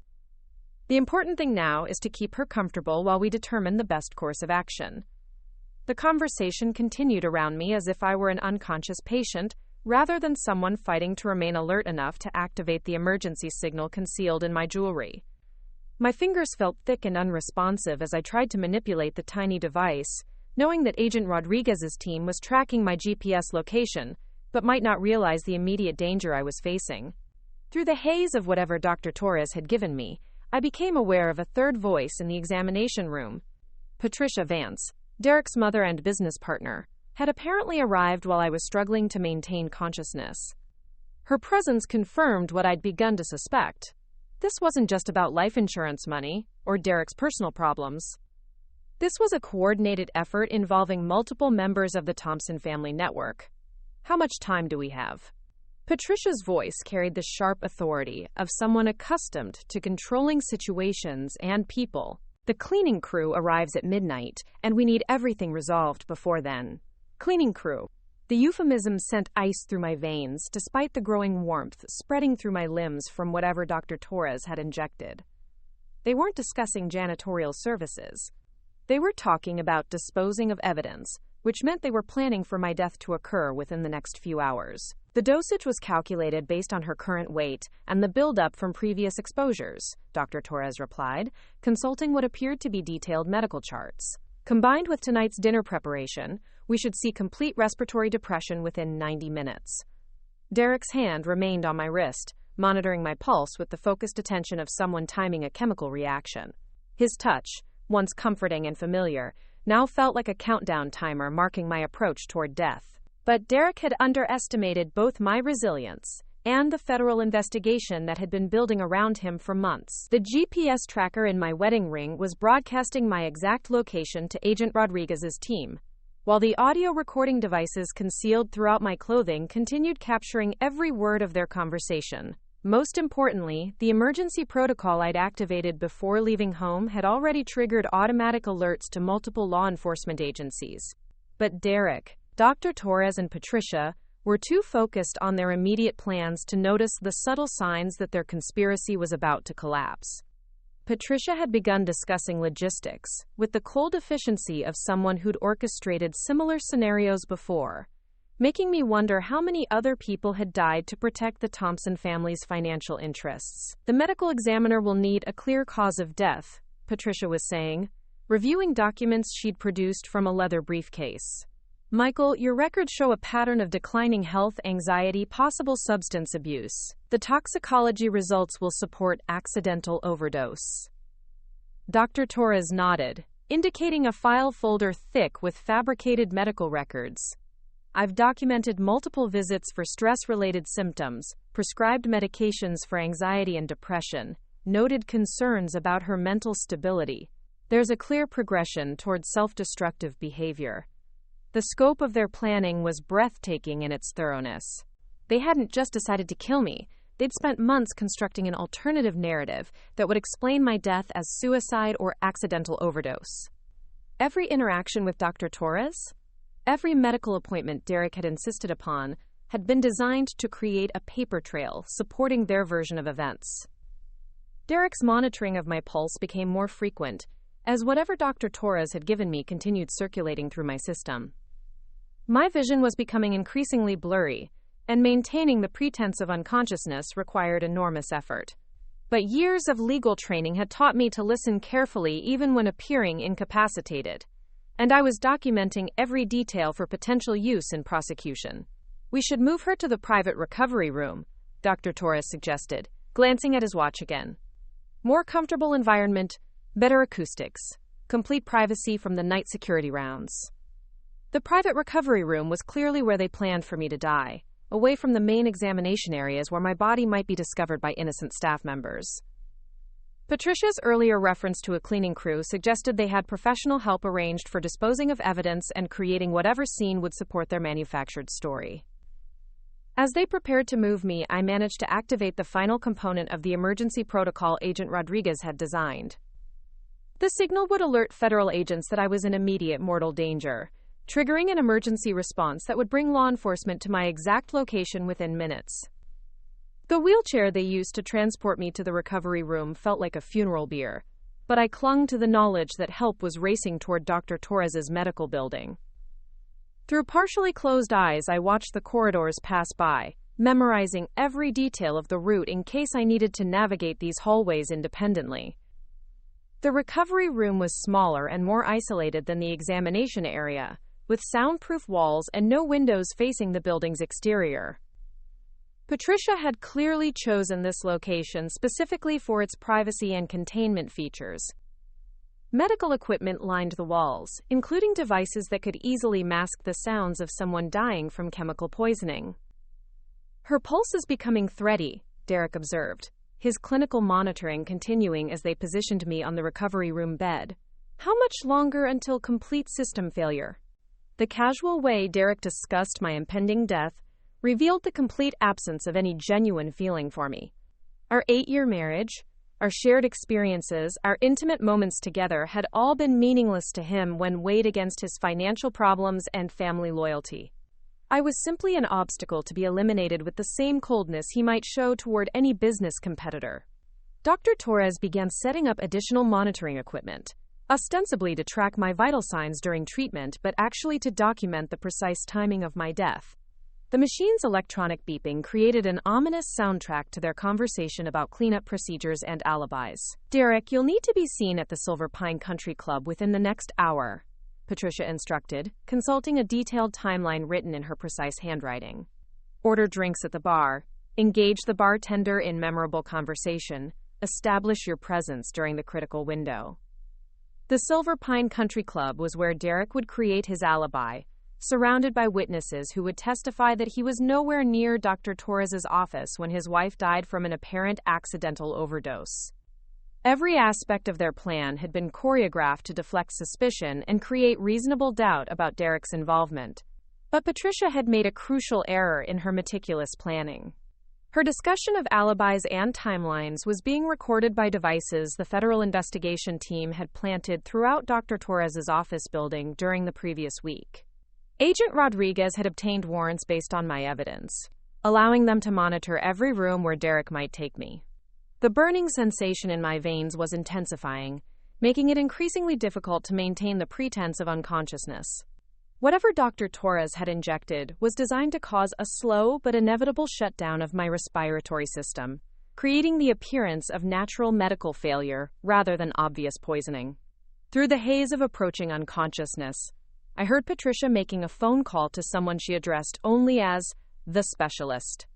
The important thing now is to keep her comfortable while we determine the best course of action." The conversation continued around me as if I were an unconscious patient, rather than someone fighting to remain alert enough to activate the emergency signal concealed in my jewelry. My fingers felt thick and unresponsive as I tried to manipulate the tiny device, knowing that Agent Rodriguez's team was tracking my GPS location, but might not realize the immediate danger I was facing. Through the haze of whatever Dr. Torres had given me, I became aware of a third voice in the examination room. Patricia Vance, Derek's mother and business partner, had apparently arrived while I was struggling to maintain consciousness. Her presence confirmed what I'd begun to suspect. This wasn't just about life insurance money or Derek's personal problems. This was a coordinated effort involving multiple members of the Thompson family network. How much time do we have? Patricia's voice carried the sharp authority of someone accustomed to controlling situations and people. The cleaning crew arrives at midnight, and we need everything resolved before then. Cleaning crew. The euphemism sent ice through my veins, despite the growing warmth spreading through my limbs from whatever Dr. Torres had injected. They weren't discussing janitorial services. They were talking about disposing of evidence, which meant they were planning for my death to occur within the next few hours. The dosage was calculated based on her current weight and the buildup from previous exposures, Dr. Torres replied, consulting what appeared to be detailed medical charts. Combined with tonight's dinner preparation, we should see complete respiratory depression within 90 minutes. Derek's hand remained on my wrist, monitoring my pulse with the focused attention of someone timing a chemical reaction. His touch, once comforting and familiar, now felt like a countdown timer marking my approach toward death. But Derek had underestimated both my resilience and the federal investigation that had been building around him for months. The GPS tracker in my wedding ring was broadcasting my exact location to Agent Rodriguez's team, while the audio recording devices concealed throughout my clothing continued capturing every word of their conversation. Most importantly, the emergency protocol I'd activated before leaving home had already triggered automatic alerts to multiple law enforcement agencies. But Derek, Dr. Torres, and Patricia were too focused on their immediate plans to notice the subtle signs that their conspiracy was about to collapse. Patricia had begun discussing logistics, with the cold efficiency of someone who'd orchestrated similar scenarios before, making me wonder how many other people had died to protect the Thompson family's financial interests. The medical examiner will need a clear cause of death, Patricia was saying, reviewing documents she'd produced from a leather briefcase. Michael, your records show a pattern of declining health, anxiety, possible substance abuse. The toxicology results will support accidental overdose. Dr. Torres nodded, indicating a file folder thick with fabricated medical records. I've documented multiple visits for stress-related symptoms, prescribed medications for anxiety and depression, noted concerns about her mental stability. There's a clear progression towards self-destructive behavior. The scope of their planning was breathtaking in its thoroughness. They hadn't just decided to kill me. They'd spent months constructing an alternative narrative that would explain my death as suicide or accidental overdose. Every interaction with Dr. Torres, every medical appointment Derek had insisted upon, had been designed to create a paper trail supporting their version of events. Derek's monitoring of my pulse became more frequent, as whatever Dr. Torres had given me continued circulating through my system. My vision was becoming increasingly blurry, and maintaining the pretense of unconsciousness required enormous effort. But years of legal training had taught me to listen carefully even when appearing incapacitated, and I was documenting every detail for potential use in prosecution. We should move her to the private recovery room, Dr. Torres suggested, glancing at his watch again. More comfortable environment, better acoustics, complete privacy from the night security rounds. The private recovery room was clearly where they planned for me to die, away from the main examination areas where my body might be discovered by innocent staff members. Patricia's earlier reference to a cleaning crew suggested they had professional help arranged for disposing of evidence and creating whatever scene would support their manufactured story. As they prepared to move me, I managed to activate the final component of the emergency protocol Agent Rodriguez had designed. The signal would alert federal agents that I was in immediate mortal danger, triggering an emergency response that would bring law enforcement to my exact location within minutes. The wheelchair they used to transport me to the recovery room felt like a funeral bier, but I clung to the knowledge that help was racing toward Dr. Torres's medical building. Through partially closed eyes, I watched the corridors pass by, memorizing every detail of the route in case I needed to navigate these hallways independently. The recovery room was smaller and more isolated than the examination area, with soundproof walls and no windows facing the building's exterior. Patricia had clearly chosen this location specifically for its privacy and containment features. Medical equipment lined the walls, including devices that could easily mask the sounds of someone dying from chemical poisoning. "Her pulse is becoming thready," Derek observed, his clinical monitoring continuing as they positioned me on the recovery room bed. "How much longer until complete system failure?" The casual way Derek discussed my impending death revealed the complete absence of any genuine feeling for me. Our 8-year marriage, our shared experiences, our intimate moments together had all been meaningless to him when weighed against his financial problems and family loyalty. I was simply an obstacle to be eliminated with the same coldness he might show toward any business competitor. Dr. Torres began setting up additional monitoring equipment, ostensibly to track my vital signs during treatment, but actually to document the precise timing of my death. The machine's electronic beeping created an ominous soundtrack to their conversation about cleanup procedures and alibis. "Derek, you'll need to be seen at the Silver Pine Country Club within the next hour," Patricia instructed, consulting a detailed timeline written in her precise handwriting. "Order drinks at the bar, engage the bartender in memorable conversation, establish your presence during the critical window." The Silver Pine Country Club was where Derek would create his alibi, surrounded by witnesses who would testify that he was nowhere near Dr. Torres's office when his wife died from an apparent accidental overdose. Every aspect of their plan had been choreographed to deflect suspicion and create reasonable doubt about Derek's involvement. But Patricia had made a crucial error in her meticulous planning. Her discussion of alibis and timelines was being recorded by devices the federal investigation team had planted throughout Dr. Torres's office building during the previous week. Agent Rodriguez had obtained warrants based on my evidence, allowing them to monitor every room where Derek might take me. The burning sensation in my veins was intensifying, making it increasingly difficult to maintain the pretense of unconsciousness. Whatever Dr. Torres had injected was designed to cause a slow but inevitable shutdown of my respiratory system, creating the appearance of natural medical failure rather than obvious poisoning. Through the haze of approaching unconsciousness, I heard Patricia making a phone call to someone she addressed only as the specialist.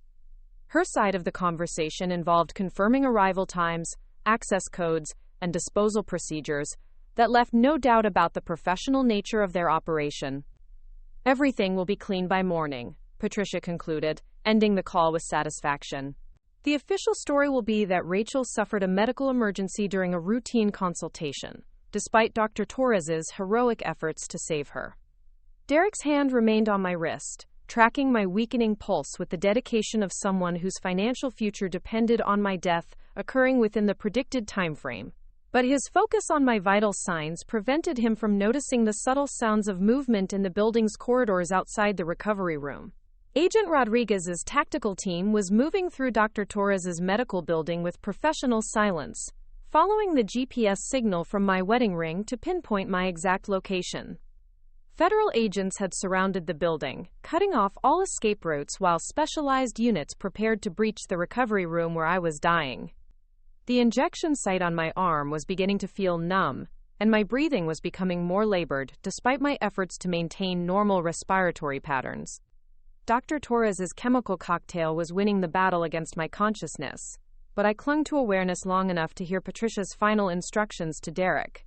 Her side of the conversation involved confirming arrival times, access codes, and disposal procedures that left no doubt about the professional nature of their operation. "Everything will be clean by morning," Patricia concluded, ending the call with satisfaction. "The official story will be that Rachel suffered a medical emergency during a routine consultation, despite Dr. Torres's heroic efforts to save her." Derek's hand remained on my wrist, tracking my weakening pulse with the dedication of someone whose financial future depended on my death occurring within the predicted time frame. But his focus on my vital signs prevented him from noticing the subtle sounds of movement in the building's corridors outside the recovery room. Agent Rodriguez's tactical team was moving through Dr. Torres's medical building with professional silence, following the GPS signal from my wedding ring to pinpoint my exact location. Federal agents had surrounded the building, cutting off all escape routes while specialized units prepared to breach the recovery room where I was dying. The injection site on my arm was beginning to feel numb, and my breathing was becoming more labored despite my efforts to maintain normal respiratory patterns. Dr. Torres's chemical cocktail was winning the battle against my consciousness, but I clung to awareness long enough to hear Patricia's final instructions to Derek.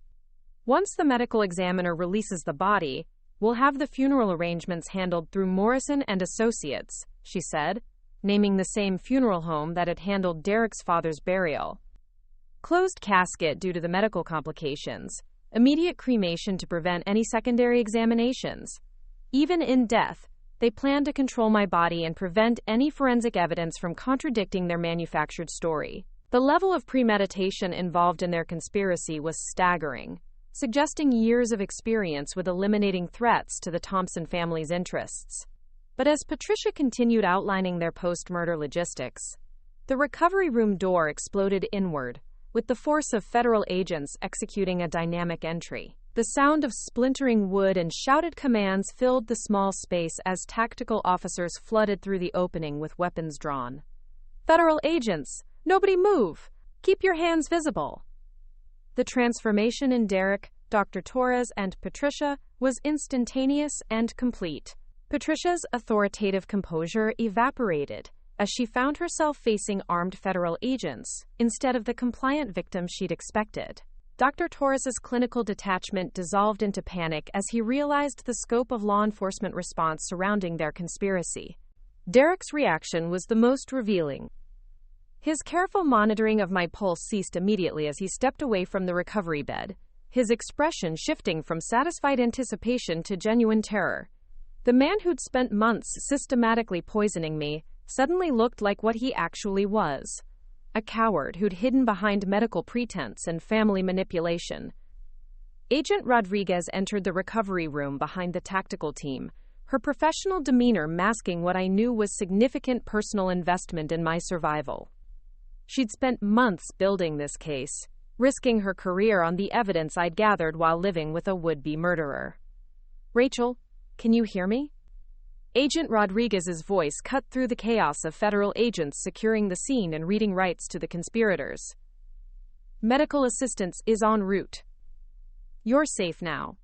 "Once the medical examiner releases the body, we'll have the funeral arrangements handled through Morrison and Associates," she said, naming the same funeral home that had handled Derek's father's burial. "Closed casket due to the medical complications, immediate cremation to prevent any secondary examinations. Even in death, they plan to control my body and prevent any forensic evidence from contradicting their manufactured story." The level of premeditation involved in their conspiracy was staggering, suggesting years of experience with eliminating threats to the Thompson family's interests. But as Patricia continued outlining their post-murder logistics, the recovery room door exploded inward, with the force of federal agents executing a dynamic entry. The sound of splintering wood and shouted commands filled the small space as tactical officers flooded through the opening with weapons drawn. "Federal agents! Nobody move! Keep your hands visible!" The transformation in Derek, Dr. Torres, and Patricia was instantaneous and complete. Patricia's authoritative composure evaporated as she found herself facing armed federal agents instead of the compliant victim she'd expected. Dr. Torres's clinical detachment dissolved into panic as he realized the scope of law enforcement response surrounding their conspiracy. Derek's reaction was the most revealing. His careful monitoring of my pulse ceased immediately as he stepped away from the recovery bed, his expression shifting from satisfied anticipation to genuine terror. The man who'd spent months systematically poisoning me suddenly looked like what he actually was: a coward who'd hidden behind medical pretense and family manipulation. Agent Rodriguez entered the recovery room behind the tactical team, her professional demeanor masking what I knew was significant personal investment in my survival. She'd spent months building this case, risking her career on the evidence I'd gathered while living with a would-be murderer. "Rachel, can you hear me?" Agent Rodriguez's voice cut through the chaos of federal agents securing the scene and reading rights to the conspirators. "Medical assistance is en route. You're safe now."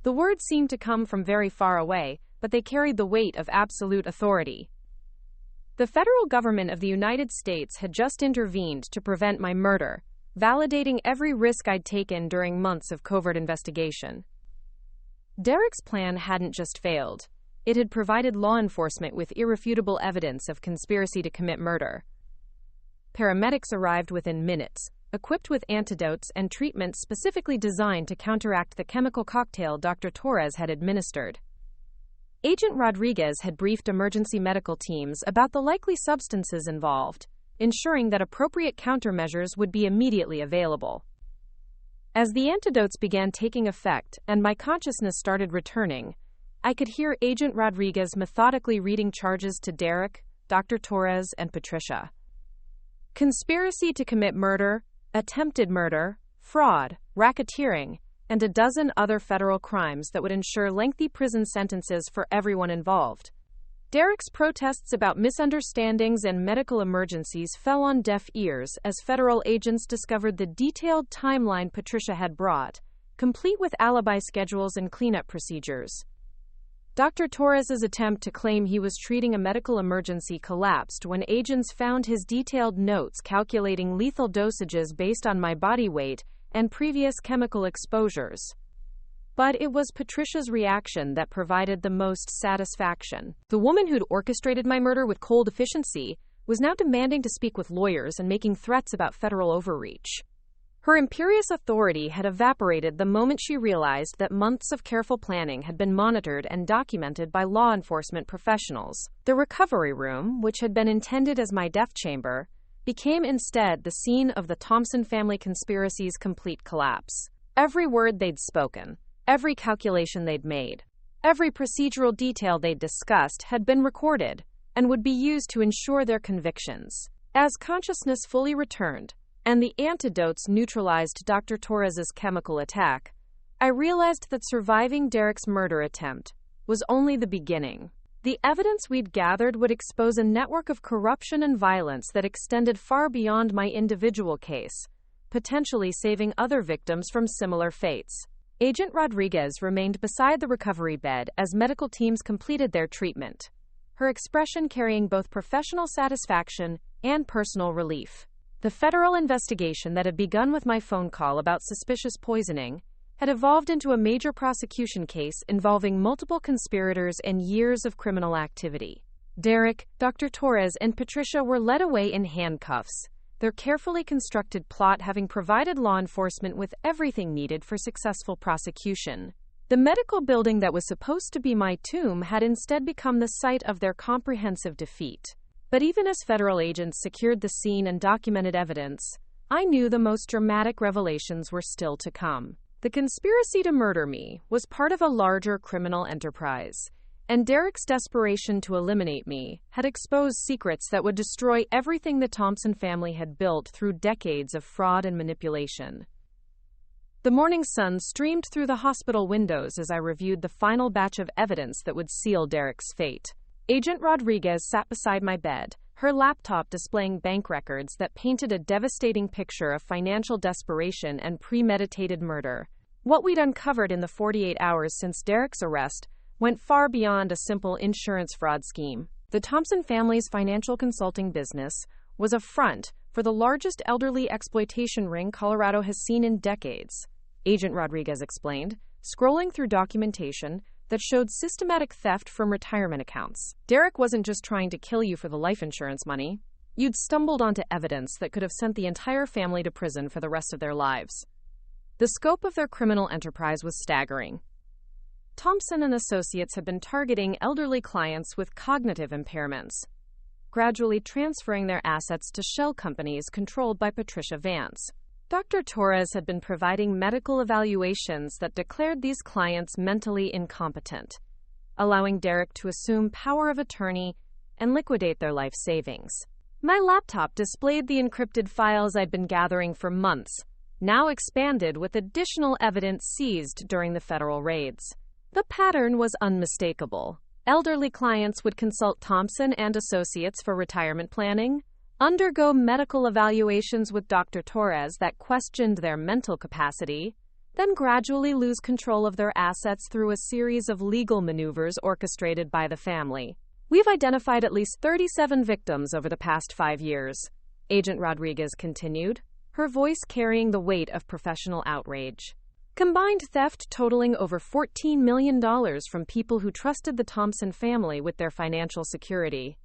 The words seemed to come from very far away, but they carried the weight of absolute authority. The federal government of the United States had just intervened to prevent my murder, validating every risk I'd taken during months of covert investigation. Derek's plan hadn't just failed. It had provided law enforcement with irrefutable evidence of conspiracy to commit murder. Paramedics arrived within minutes, equipped with antidotes and treatments specifically designed to counteract the chemical cocktail Dr. Torres had administered. Agent Rodriguez had briefed emergency medical teams about the likely substances involved, ensuring that appropriate countermeasures would be immediately available. As the antidotes began taking effect and my consciousness started returning, I could hear Agent Rodriguez methodically reading charges to Derek, Dr. Torres, and Patricia. Conspiracy to commit murder, attempted murder, fraud, racketeering, and a dozen other federal crimes that would ensure lengthy prison sentences for everyone involved. Derek's protests about misunderstandings and medical emergencies fell on deaf ears as federal agents discovered the detailed timeline Patricia had brought, complete with alibi schedules and cleanup procedures. Dr. Torres's attempt to claim he was treating a medical emergency collapsed when agents found his detailed notes calculating lethal dosages based on my body weight and previous chemical exposures. But it was Patricia's reaction that provided the most satisfaction. The woman who'd orchestrated my murder with cold efficiency was now demanding to speak with lawyers and making threats about federal overreach. Her imperious authority had evaporated the moment she realized that months of careful planning had been monitored and documented by law enforcement professionals. The recovery room, which had been intended as my death chamber, became instead the scene of the Thompson family conspiracy's complete collapse. Every word they'd spoken, every calculation they'd made, every procedural detail they'd discussed had been recorded and would be used to ensure their convictions. As consciousness fully returned, and the antidotes neutralized Dr. Torres's chemical attack, I realized that surviving Derek's murder attempt was only the beginning. The evidence we'd gathered would expose a network of corruption and violence that extended far beyond my individual case, potentially saving other victims from similar fates. Agent Rodriguez remained beside the recovery bed as medical teams completed their treatment, her expression carrying both professional satisfaction and personal relief. The federal investigation that had begun with my phone call about suspicious poisoning had evolved into a major prosecution case involving multiple conspirators and years of criminal activity. Derek, Dr. Torres, and Patricia were led away in handcuffs, their carefully constructed plot having provided law enforcement with everything needed for successful prosecution. The medical building that was supposed to be my tomb had instead become the site of their comprehensive defeat. But even as federal agents secured the scene and documented evidence, I knew the most dramatic revelations were still to come. The conspiracy to murder me was part of a larger criminal enterprise, And Derek's desperation to eliminate me had exposed secrets that would destroy everything the Thompson family had built through decades of fraud and manipulation. The morning sun streamed through the hospital windows as I reviewed the final batch of evidence that would seal Derek's fate. Agent Rodriguez sat beside my bed, her laptop displaying bank records that painted a devastating picture of financial desperation and premeditated murder. What we'd uncovered in the 48 hours since Derek's arrest went far beyond a simple insurance fraud scheme. The Thompson family's financial consulting business was a front for the largest elderly exploitation ring Colorado has seen in decades, Agent Rodriguez explained, scrolling through documentation that showed systematic theft from retirement accounts. Derek wasn't just trying to kill you for the life insurance money. You'd stumbled onto evidence that could have sent the entire family to prison for the rest of their lives. The scope of their criminal enterprise was staggering. Thompson Associates had been targeting elderly clients with cognitive impairments, gradually transferring their assets to shell companies controlled by Patricia Vance. Dr. Torres had been providing medical evaluations that declared these clients mentally incompetent, allowing Derek to assume power of attorney and liquidate their life savings. My laptop displayed the encrypted files I'd been gathering for months, now expanded with additional evidence seized during the federal raids. The pattern was unmistakable. Elderly clients would consult Thompson and Associates for retirement planning, undergo medical evaluations with Dr. Torres that questioned their mental capacity, then gradually lose control of their assets through a series of legal maneuvers orchestrated by the family. We've identified at least 37 victims over the past 5 years, Agent Rodriguez continued, her voice carrying the weight of professional outrage. Combined theft totaling over $14 million from people who trusted the Thompson family with their financial security.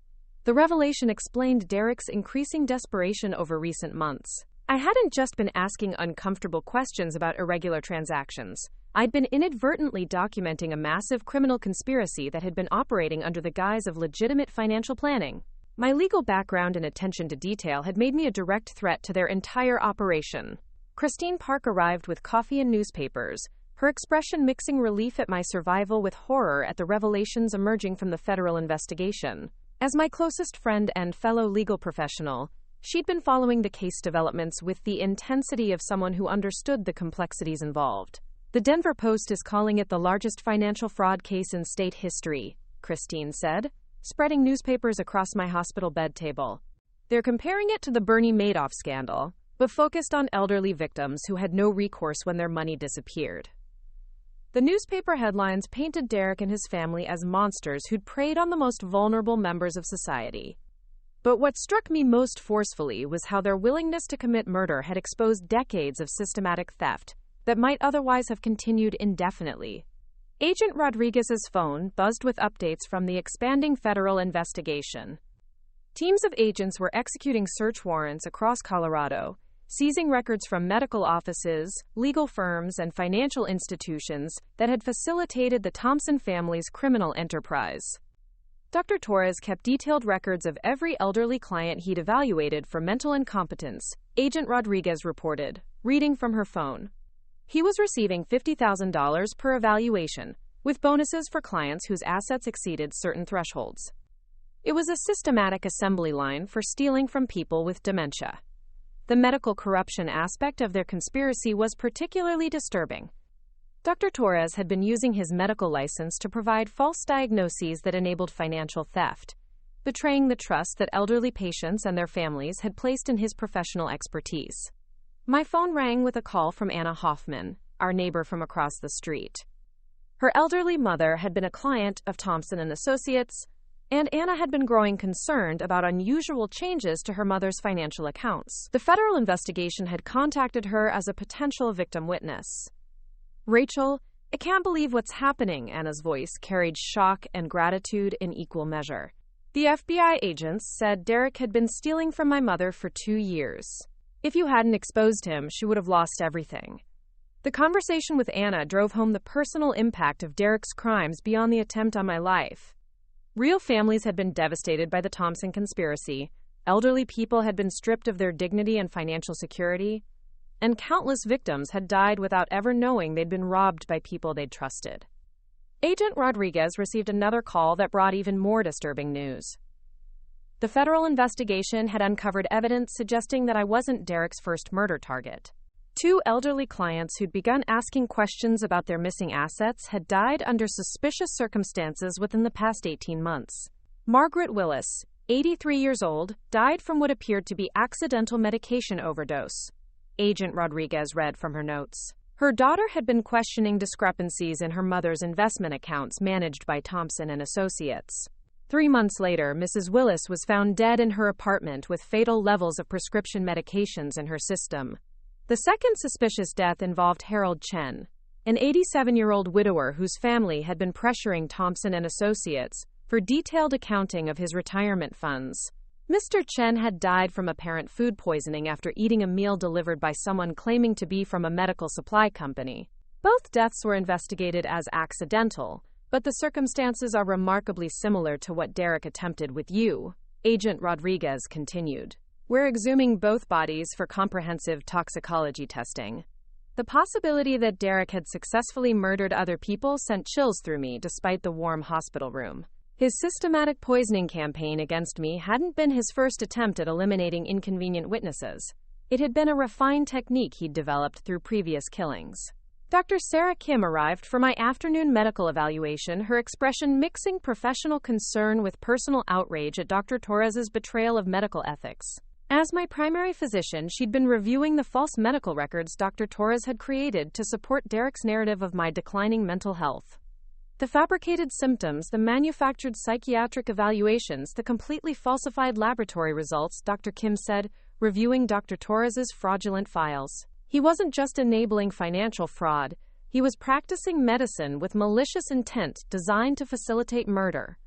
The revelation explained Derek's increasing desperation over recent months. I hadn't just been asking uncomfortable questions about irregular transactions. I'd been inadvertently documenting a massive criminal conspiracy that had been operating under the guise of legitimate financial planning. My legal background and attention to detail had made me a direct threat to their entire operation. Christine Park arrived with coffee and newspapers, her expression mixing relief at my survival with horror at the revelations emerging from the federal investigation. As my closest friend and fellow legal professional, she'd been following the case developments with the intensity of someone who understood the complexities involved. The Denver Post is calling it the largest financial fraud case in state history, Christine said, spreading newspapers across my hospital bed table. They're comparing it to the Bernie Madoff scandal, but focused on elderly victims who had no recourse when their money disappeared. The newspaper headlines painted Derek and his family as monsters who'd preyed on the most vulnerable members of society. But what struck me most forcefully was how their willingness to commit murder had exposed decades of systematic theft that might otherwise have continued indefinitely. Agent Rodriguez's phone buzzed with updates from the expanding federal investigation. Teams of agents were executing search warrants across Colorado, seizing records from medical offices, legal firms, and financial institutions that had facilitated the Thompson family's criminal enterprise. Dr. Torres kept detailed records of every elderly client he'd evaluated for mental incompetence, Agent Rodriguez reported, reading from her phone. He was receiving $50,000 per evaluation, with bonuses for clients whose assets exceeded certain thresholds. It was a systematic assembly line for stealing from people with dementia. The medical corruption aspect of their conspiracy was particularly disturbing. Dr. Torres had been using his medical license to provide false diagnoses that enabled financial theft, betraying the trust that elderly patients and their families had placed in his professional expertise. My phone rang with a call from Anna Hoffman, our neighbor from across the street. Her elderly mother had been a client of Thompson Associates, and Anna had been growing concerned about unusual changes to her mother's financial accounts. The federal investigation had contacted her as a potential victim witness. "Rachel, I can't believe what's happening," Anna's voice carried shock and gratitude in equal measure. "The FBI agents said Derek had been stealing from my mother for 2 years. If you hadn't exposed him, she would have lost everything." The conversation with Anna drove home the personal impact of Derek's crimes beyond the attempt on my life. Real families had been devastated by the Thompson conspiracy, elderly people had been stripped of their dignity and financial security, and countless victims had died without ever knowing they'd been robbed by people they'd trusted. Agent Rodriguez received another call that brought even more disturbing news. The federal investigation had uncovered evidence suggesting that I wasn't Derek's first murder target. 2 elderly clients who'd begun asking questions about their missing assets had died under suspicious circumstances within the past 18 months. Margaret Willis, 83 years old, died from what appeared to be accidental medication overdose. Agent Rodriguez read from her notes. Her daughter had been questioning discrepancies in her mother's investment accounts managed by Thompson Associates. 3 months later, Mrs. Willis was found dead in her apartment with fatal levels of prescription medications in her system. The second suspicious death involved Harold Chen, an 87-year-old widower whose family had been pressuring Thompson Associates for detailed accounting of his retirement funds. Mr. Chen had died from apparent food poisoning after eating a meal delivered by someone claiming to be from a medical supply company. Both deaths were investigated as accidental, but the circumstances are remarkably similar to what Derek attempted with you, Agent Rodriguez continued. We're exhuming both bodies for comprehensive toxicology testing. The possibility that Derek had successfully murdered other people sent chills through me despite the warm hospital room. His systematic poisoning campaign against me hadn't been his first attempt at eliminating inconvenient witnesses. It had been a refined technique he'd developed through previous killings. Dr. Sarah Kim arrived for my afternoon medical evaluation, her expression mixing professional concern with personal outrage at Dr. Torres's betrayal of medical ethics. As my primary physician, she'd been reviewing the false medical records Dr. Torres had created to support Derek's narrative of my declining mental health. The fabricated symptoms, the manufactured psychiatric evaluations, the completely falsified laboratory results, Dr. Kim said, reviewing Dr. Torres's fraudulent files. He wasn't just enabling financial fraud, he was practicing medicine with malicious intent designed to facilitate murder.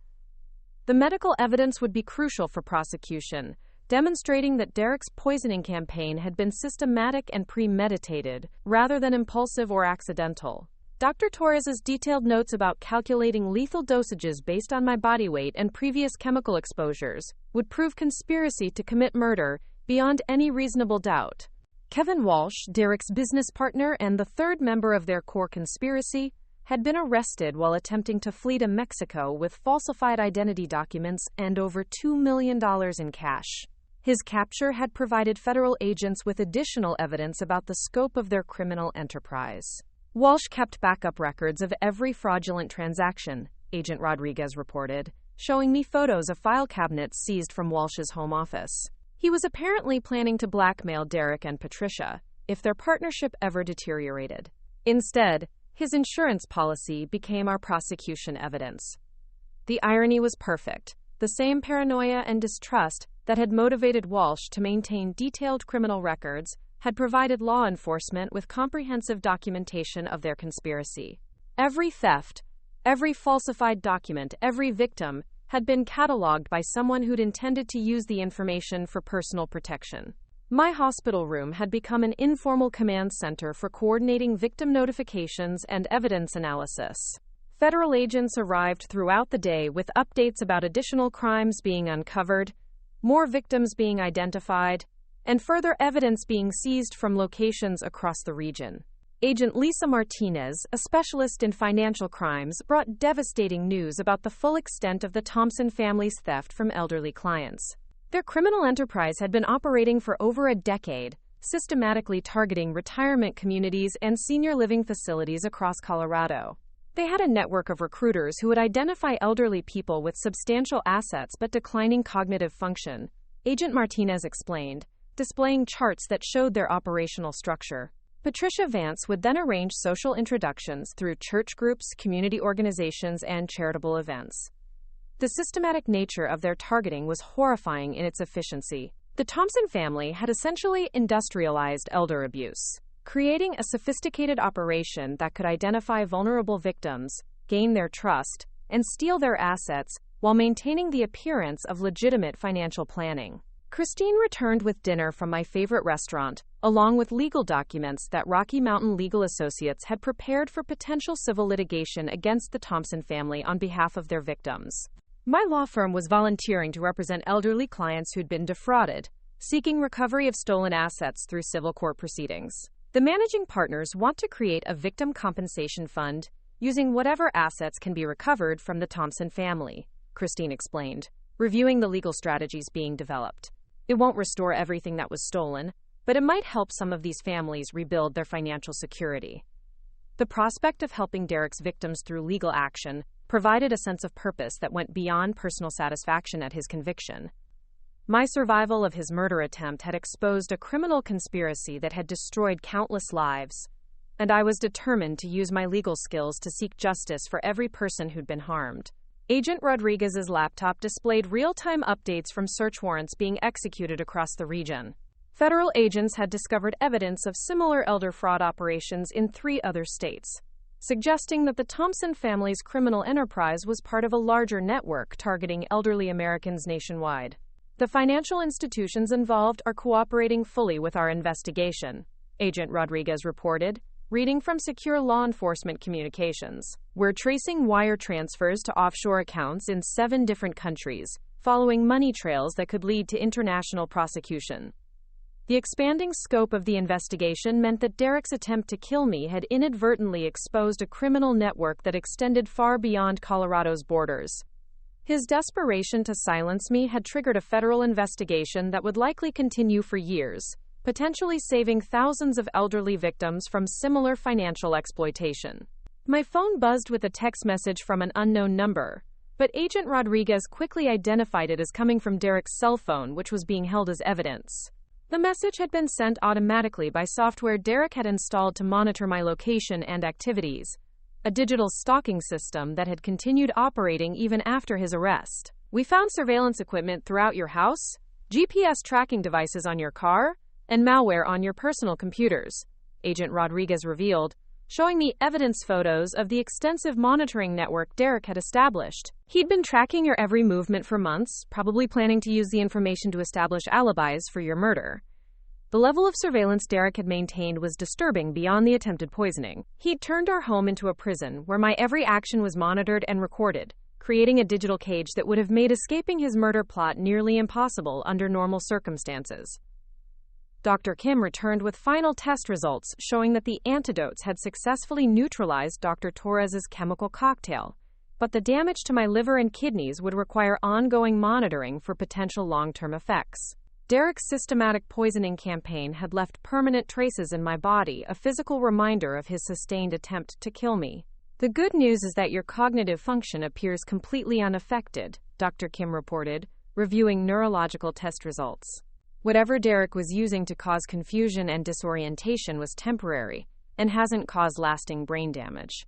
The medical evidence would be crucial for prosecution, demonstrating that Derek's poisoning campaign had been systematic and premeditated, rather than impulsive or accidental. Dr. Torres's detailed notes about calculating lethal dosages based on my body weight and previous chemical exposures would prove conspiracy to commit murder beyond any reasonable doubt. Kevin Walsh, Derek's business partner and the third member of their core conspiracy, had been arrested while attempting to flee to Mexico with falsified identity documents and over $2 million in cash. His capture had provided federal agents with additional evidence about the scope of their criminal enterprise. Walsh kept backup records of every fraudulent transaction, Agent Rodriguez reported, showing me photos of file cabinets seized from Walsh's home office. He was apparently planning to blackmail Derek and Patricia if their partnership ever deteriorated. Instead, his insurance policy became our prosecution evidence. The irony was perfect. The same paranoia and distrust that had motivated Walsh to maintain detailed criminal records had provided law enforcement with comprehensive documentation of their conspiracy. Every theft, every falsified document, every victim had been cataloged by someone who'd intended to use the information for personal protection. My hospital room had become an informal command center for coordinating victim notifications and evidence analysis. Federal agents arrived throughout the day with updates about additional crimes being uncovered, more victims being identified, and further evidence being seized from locations across the region. Agent Lisa Martinez, a specialist in financial crimes, brought devastating news about the full extent of the Thompson family's theft from elderly clients. Their criminal enterprise had been operating for over a decade, systematically targeting retirement communities and senior living facilities across Colorado. They had a network of recruiters who would identify elderly people with substantial assets but declining cognitive function, Agent Martinez explained, displaying charts that showed their operational structure. Patricia Vance would then arrange social introductions through church groups, community organizations, and charitable events. The systematic nature of their targeting was horrifying in its efficiency. The Thompson family had essentially industrialized elder abuse, creating a sophisticated operation that could identify vulnerable victims, gain their trust, and steal their assets while maintaining the appearance of legitimate financial planning. Christine returned with dinner from my favorite restaurant, along with legal documents that Rocky Mountain Legal Associates had prepared for potential civil litigation against the Thompson family on behalf of their victims. My law firm was volunteering to represent elderly clients who'd been defrauded, seeking recovery of stolen assets through civil court proceedings. The managing partners want to create a victim compensation fund using whatever assets can be recovered from the Thompson family, Christine explained, reviewing the legal strategies being developed. It won't restore everything that was stolen, but it might help some of these families rebuild their financial security. The prospect of helping Derek's victims through legal action provided a sense of purpose that went beyond personal satisfaction at his conviction. My survival of his murder attempt had exposed a criminal conspiracy that had destroyed countless lives, and I was determined to use my legal skills to seek justice for every person who'd been harmed. Agent Rodriguez's laptop displayed real-time updates from search warrants being executed across the region. Federal agents had discovered evidence of similar elder fraud operations in 3 other states, suggesting that the Thompson family's criminal enterprise was part of a larger network targeting elderly Americans nationwide. The financial institutions involved are cooperating fully with our investigation, Agent Rodriguez reported, reading from secure law enforcement communications. We're tracing wire transfers to offshore accounts in 7 different countries, following money trails that could lead to international prosecution. The expanding scope of the investigation meant that Derek's attempt to kill me had inadvertently exposed a criminal network that extended far beyond Colorado's borders. His desperation to silence me had triggered a federal investigation that would likely continue for years, potentially saving thousands of elderly victims from similar financial exploitation. My phone buzzed with a text message from an unknown number, but Agent Rodriguez quickly identified it as coming from Derek's cell phone, which was being held as evidence. The message had been sent automatically by software Derek had installed to monitor my location and activities, a digital stalking system that had continued operating even after his arrest. We found surveillance equipment throughout your house, GPS tracking devices on your car, and malware on your personal computers, Agent Rodriguez revealed, showing me evidence photos of the extensive monitoring network Derek had established. He'd been tracking your every movement for months, probably planning to use the information to establish alibis for your murder. The level of surveillance Derek had maintained was disturbing beyond the attempted poisoning. He'd turned our home into a prison where my every action was monitored and recorded, creating a digital cage that would have made escaping his murder plot nearly impossible under normal circumstances. Dr. Kim returned with final test results showing that the antidotes had successfully neutralized Dr. Torres's chemical cocktail, but the damage to my liver and kidneys would require ongoing monitoring for potential long-term effects. Derek's systematic poisoning campaign had left permanent traces in my body, a physical reminder of his sustained attempt to kill me. The good news is that your cognitive function appears completely unaffected, Dr. Kim reported, reviewing neurological test results. Whatever Derek was using to cause confusion and disorientation was temporary and hasn't caused lasting brain damage.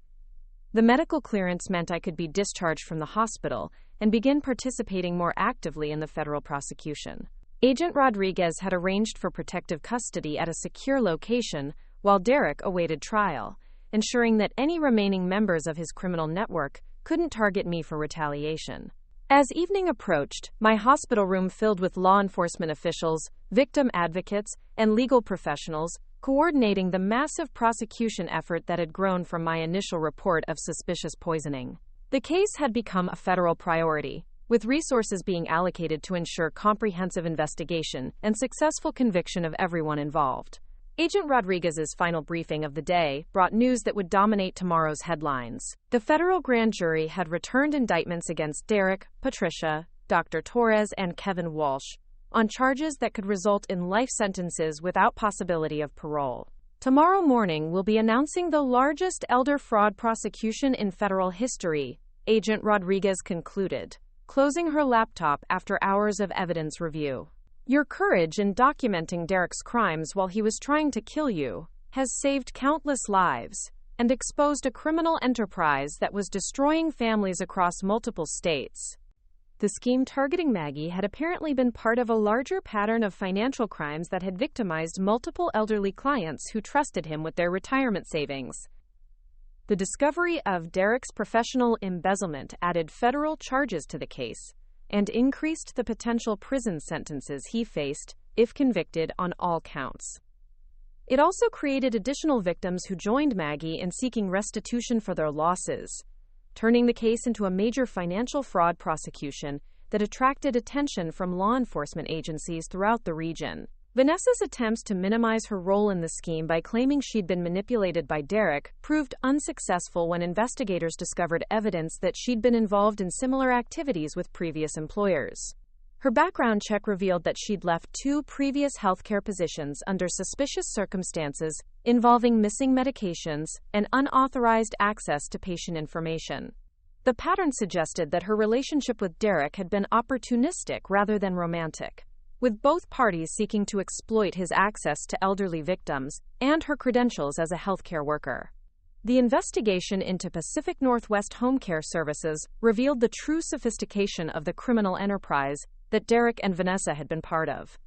The medical clearance meant I could be discharged from the hospital and begin participating more actively in the federal prosecution. Agent Rodriguez had arranged for protective custody at a secure location while Derek awaited trial, ensuring that any remaining members of his criminal network couldn't target me for retaliation. As evening approached, my hospital room filled with law enforcement officials, victim advocates, and legal professionals, coordinating the massive prosecution effort that had grown from my initial report of suspicious poisoning. The case had become a federal priority, with resources being allocated to ensure comprehensive investigation and successful conviction of everyone involved. Agent Rodriguez's final briefing of the day brought news that would dominate tomorrow's headlines. The federal grand jury had returned indictments against Derek, Patricia, Dr. Torres, and Kevin Walsh on charges that could result in life sentences without possibility of parole. Tomorrow morning we'll be announcing the largest elder fraud prosecution in federal history, Agent Rodriguez concluded, closing her laptop after hours of evidence review. Your courage in documenting Derek's crimes while he was trying to kill you has saved countless lives and exposed a criminal enterprise that was destroying families across multiple states. The scheme targeting Maggie had apparently been part of a larger pattern of financial crimes that had victimized multiple elderly clients who trusted him with their retirement savings. The discovery of Derek's professional embezzlement added federal charges to the case and increased the potential prison sentences he faced, if convicted, on all counts. It also created additional victims who joined Maggie in seeking restitution for their losses, turning the case into a major financial fraud prosecution that attracted attention from law enforcement agencies throughout the region. Vanessa's attempts to minimize her role in the scheme by claiming she'd been manipulated by Derek proved unsuccessful when investigators discovered evidence that she'd been involved in similar activities with previous employers. Her background check revealed that she'd left 2 previous healthcare positions under suspicious circumstances involving missing medications and unauthorized access to patient information. The pattern suggested that her relationship with Derek had been opportunistic rather than romantic, with both parties seeking to exploit his access to elderly victims and her credentials as a healthcare worker. The investigation into Pacific Northwest Home Care Services revealed the true sophistication of the criminal enterprise that Derek and Vanessa had been part of.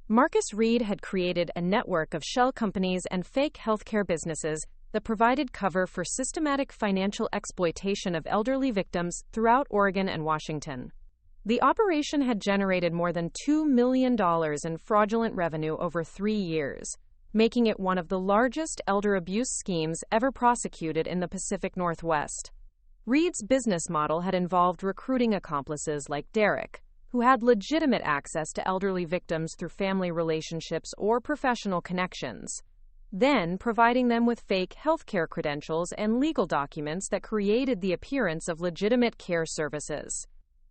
Marcus Reed had created a network of shell companies and fake healthcare businesses that provided cover for systematic financial exploitation of elderly victims throughout Oregon and Washington. The operation had generated more than $2 million in fraudulent revenue over 3 years, making it one of the largest elder abuse schemes ever prosecuted in the Pacific Northwest. Reed's business model had involved recruiting accomplices like Derek, who had legitimate access to elderly victims through family relationships or professional connections, then providing them with fake healthcare credentials and legal documents that created the appearance of legitimate care services.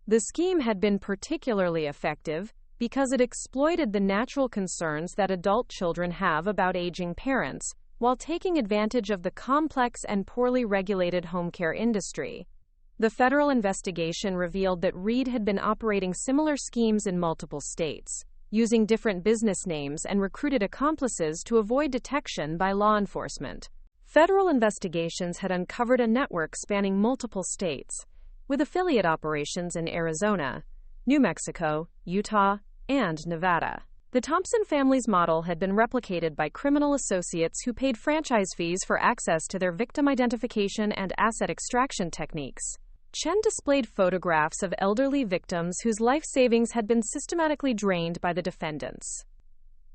The scheme had been particularly effective because it exploited the natural concerns that adult children have about aging parents, while taking advantage of the complex and poorly regulated home care industry. The federal investigation revealed that Reed had been operating similar schemes in multiple states, using different business names and recruited accomplices to avoid detection by law enforcement. Federal investigations had uncovered a network spanning multiple states, with affiliate operations in Arizona, New Mexico, Utah, and Nevada. The Thompson family's model had been replicated by criminal associates who paid franchise fees for access to their victim identification and asset extraction techniques. Chen displayed photographs of elderly victims whose life savings had been systematically drained by the defendants.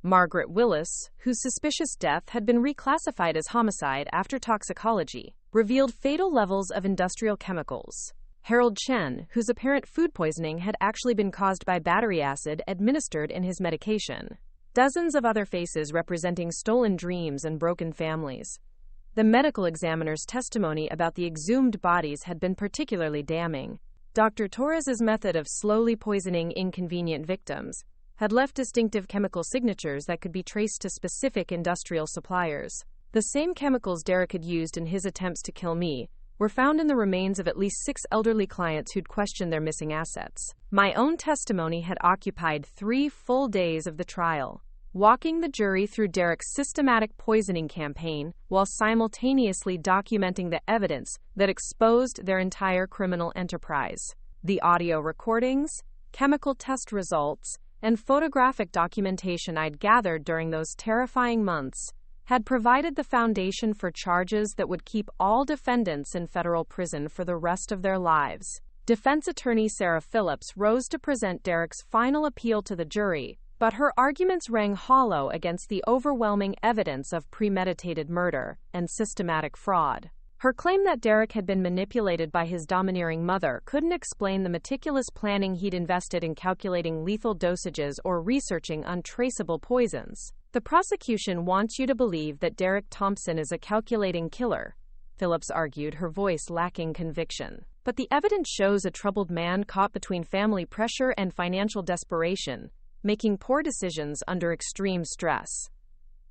Margaret Willis, whose suspicious death had been reclassified as homicide after toxicology, revealed fatal levels of industrial chemicals. Harold Chen, whose apparent food poisoning had actually been caused by battery acid administered in his medication. Dozens of other faces representing stolen dreams and broken families. The medical examiner's testimony about the exhumed bodies had been particularly damning. Dr. Torres's method of slowly poisoning inconvenient victims had left distinctive chemical signatures that could be traced to specific industrial suppliers. The same chemicals Derek had used in his attempts to kill me were found in the remains of at least 6 elderly clients who'd questioned their missing assets. My own testimony had occupied 3 full days of the trial, walking the jury through Derek's systematic poisoning campaign while simultaneously documenting the evidence that exposed their entire criminal enterprise. The audio recordings, chemical test results, and photographic documentation I'd gathered during those terrifying months had provided the foundation for charges that would keep all defendants in federal prison for the rest of their lives. Defense attorney Sarah Phillips rose to present Derek's final appeal to the jury, but her arguments rang hollow against the overwhelming evidence of premeditated murder and systematic fraud. Her claim that Derek had been manipulated by his domineering mother couldn't explain the meticulous planning he'd invested in calculating lethal dosages or researching untraceable poisons. The prosecution wants you to believe that Derek Thompson is a calculating killer, Phillips argued, her voice lacking conviction. But the evidence shows a troubled man caught between family pressure and financial desperation, making poor decisions under extreme stress.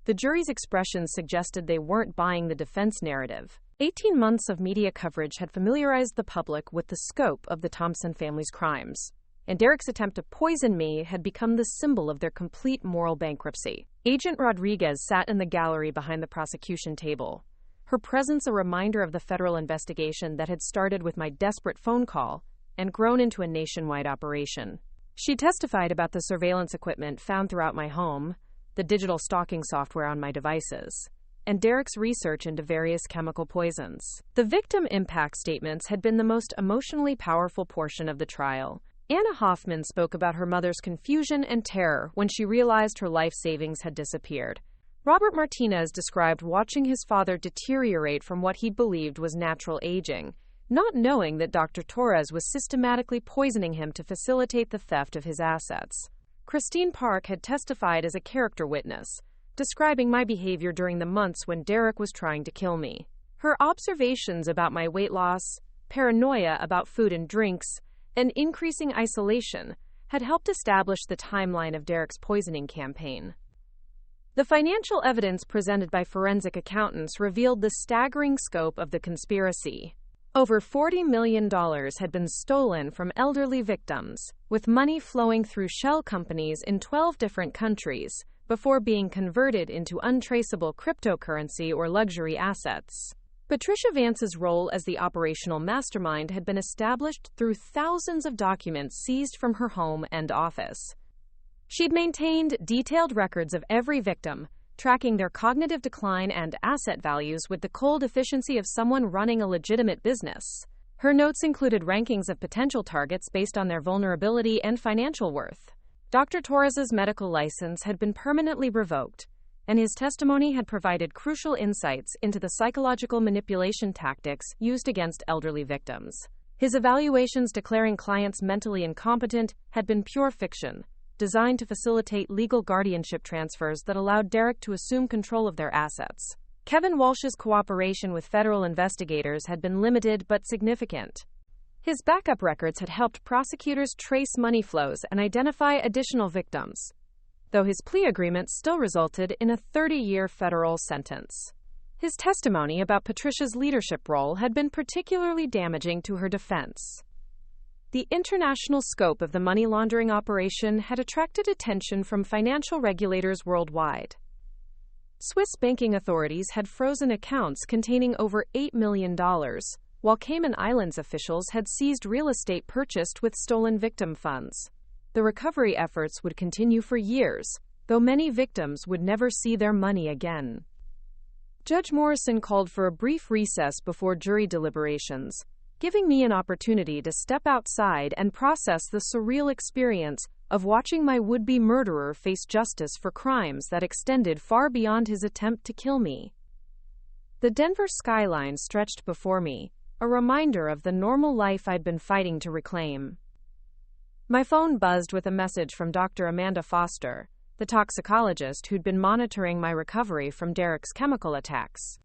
The jury's expressions suggested they weren't buying the defense narrative. 18 months of media coverage had familiarized the public with the scope of the Thompson family's crimes, and Derek's attempt to poison me had become the symbol of their complete moral bankruptcy. Agent Rodriguez sat in the gallery behind the prosecution table, her presence a reminder of the federal investigation that had started with my desperate phone call and grown into a nationwide operation. She testified about the surveillance equipment found throughout my home, the digital stalking software on my devices, and Derek's research into various chemical poisons. The victim impact statements had been the most emotionally powerful portion of the trial. Anna Hoffman spoke about her mother's confusion and terror when she realized her life savings had disappeared. Robert Martinez described watching his father deteriorate from what he believed was natural aging, not knowing that Dr. Torres was systematically poisoning him to facilitate the theft of his assets. Christine Park had testified as a character witness, describing my behavior during the months when Derek was trying to kill me. Her observations about my weight loss, paranoia about food and drinks, and increasing isolation had helped establish the timeline of Derek's poisoning campaign. The financial evidence presented by forensic accountants revealed the staggering scope of the conspiracy. Over $40 million had been stolen from elderly victims, with money flowing through shell companies in 12 different countries before being converted into untraceable cryptocurrency or luxury assets. Patricia Vance's role as the operational mastermind had been established through thousands of documents seized from her home and office. She'd maintained detailed records of every victim, tracking their cognitive decline and asset values with the cold efficiency of someone running a legitimate business. Her notes included rankings of potential targets based on their vulnerability and financial worth. Dr. Torres's medical license had been permanently revoked, and his testimony had provided crucial insights into the psychological manipulation tactics used against elderly victims. His evaluations declaring clients mentally incompetent had been pure fiction, designed to facilitate legal guardianship transfers that allowed Derek to assume control of their assets. Kevin Walsh's cooperation with federal investigators had been limited but significant. His backup records had helped prosecutors trace money flows and identify additional victims, though his plea agreement still resulted in a 30-year federal sentence. His testimony about Patricia's leadership role had been particularly damaging to her defense. The international scope of the money laundering operation had attracted attention from financial regulators worldwide. Swiss banking authorities had frozen accounts containing over $8 million, while Cayman Islands officials had seized real estate purchased with stolen victim funds. The recovery efforts would continue for years, though many victims would never see their money again. Judge Morrison called for a brief recess before jury deliberations, giving me an opportunity to step outside and process the surreal experience of watching my would-be murderer face justice for crimes that extended far beyond his attempt to kill me. The Denver skyline stretched before me, a reminder of the normal life I'd been fighting to reclaim. My phone buzzed with a message from Dr. Amanda Foster, the toxicologist who'd been monitoring my recovery from Derek's chemical attacks.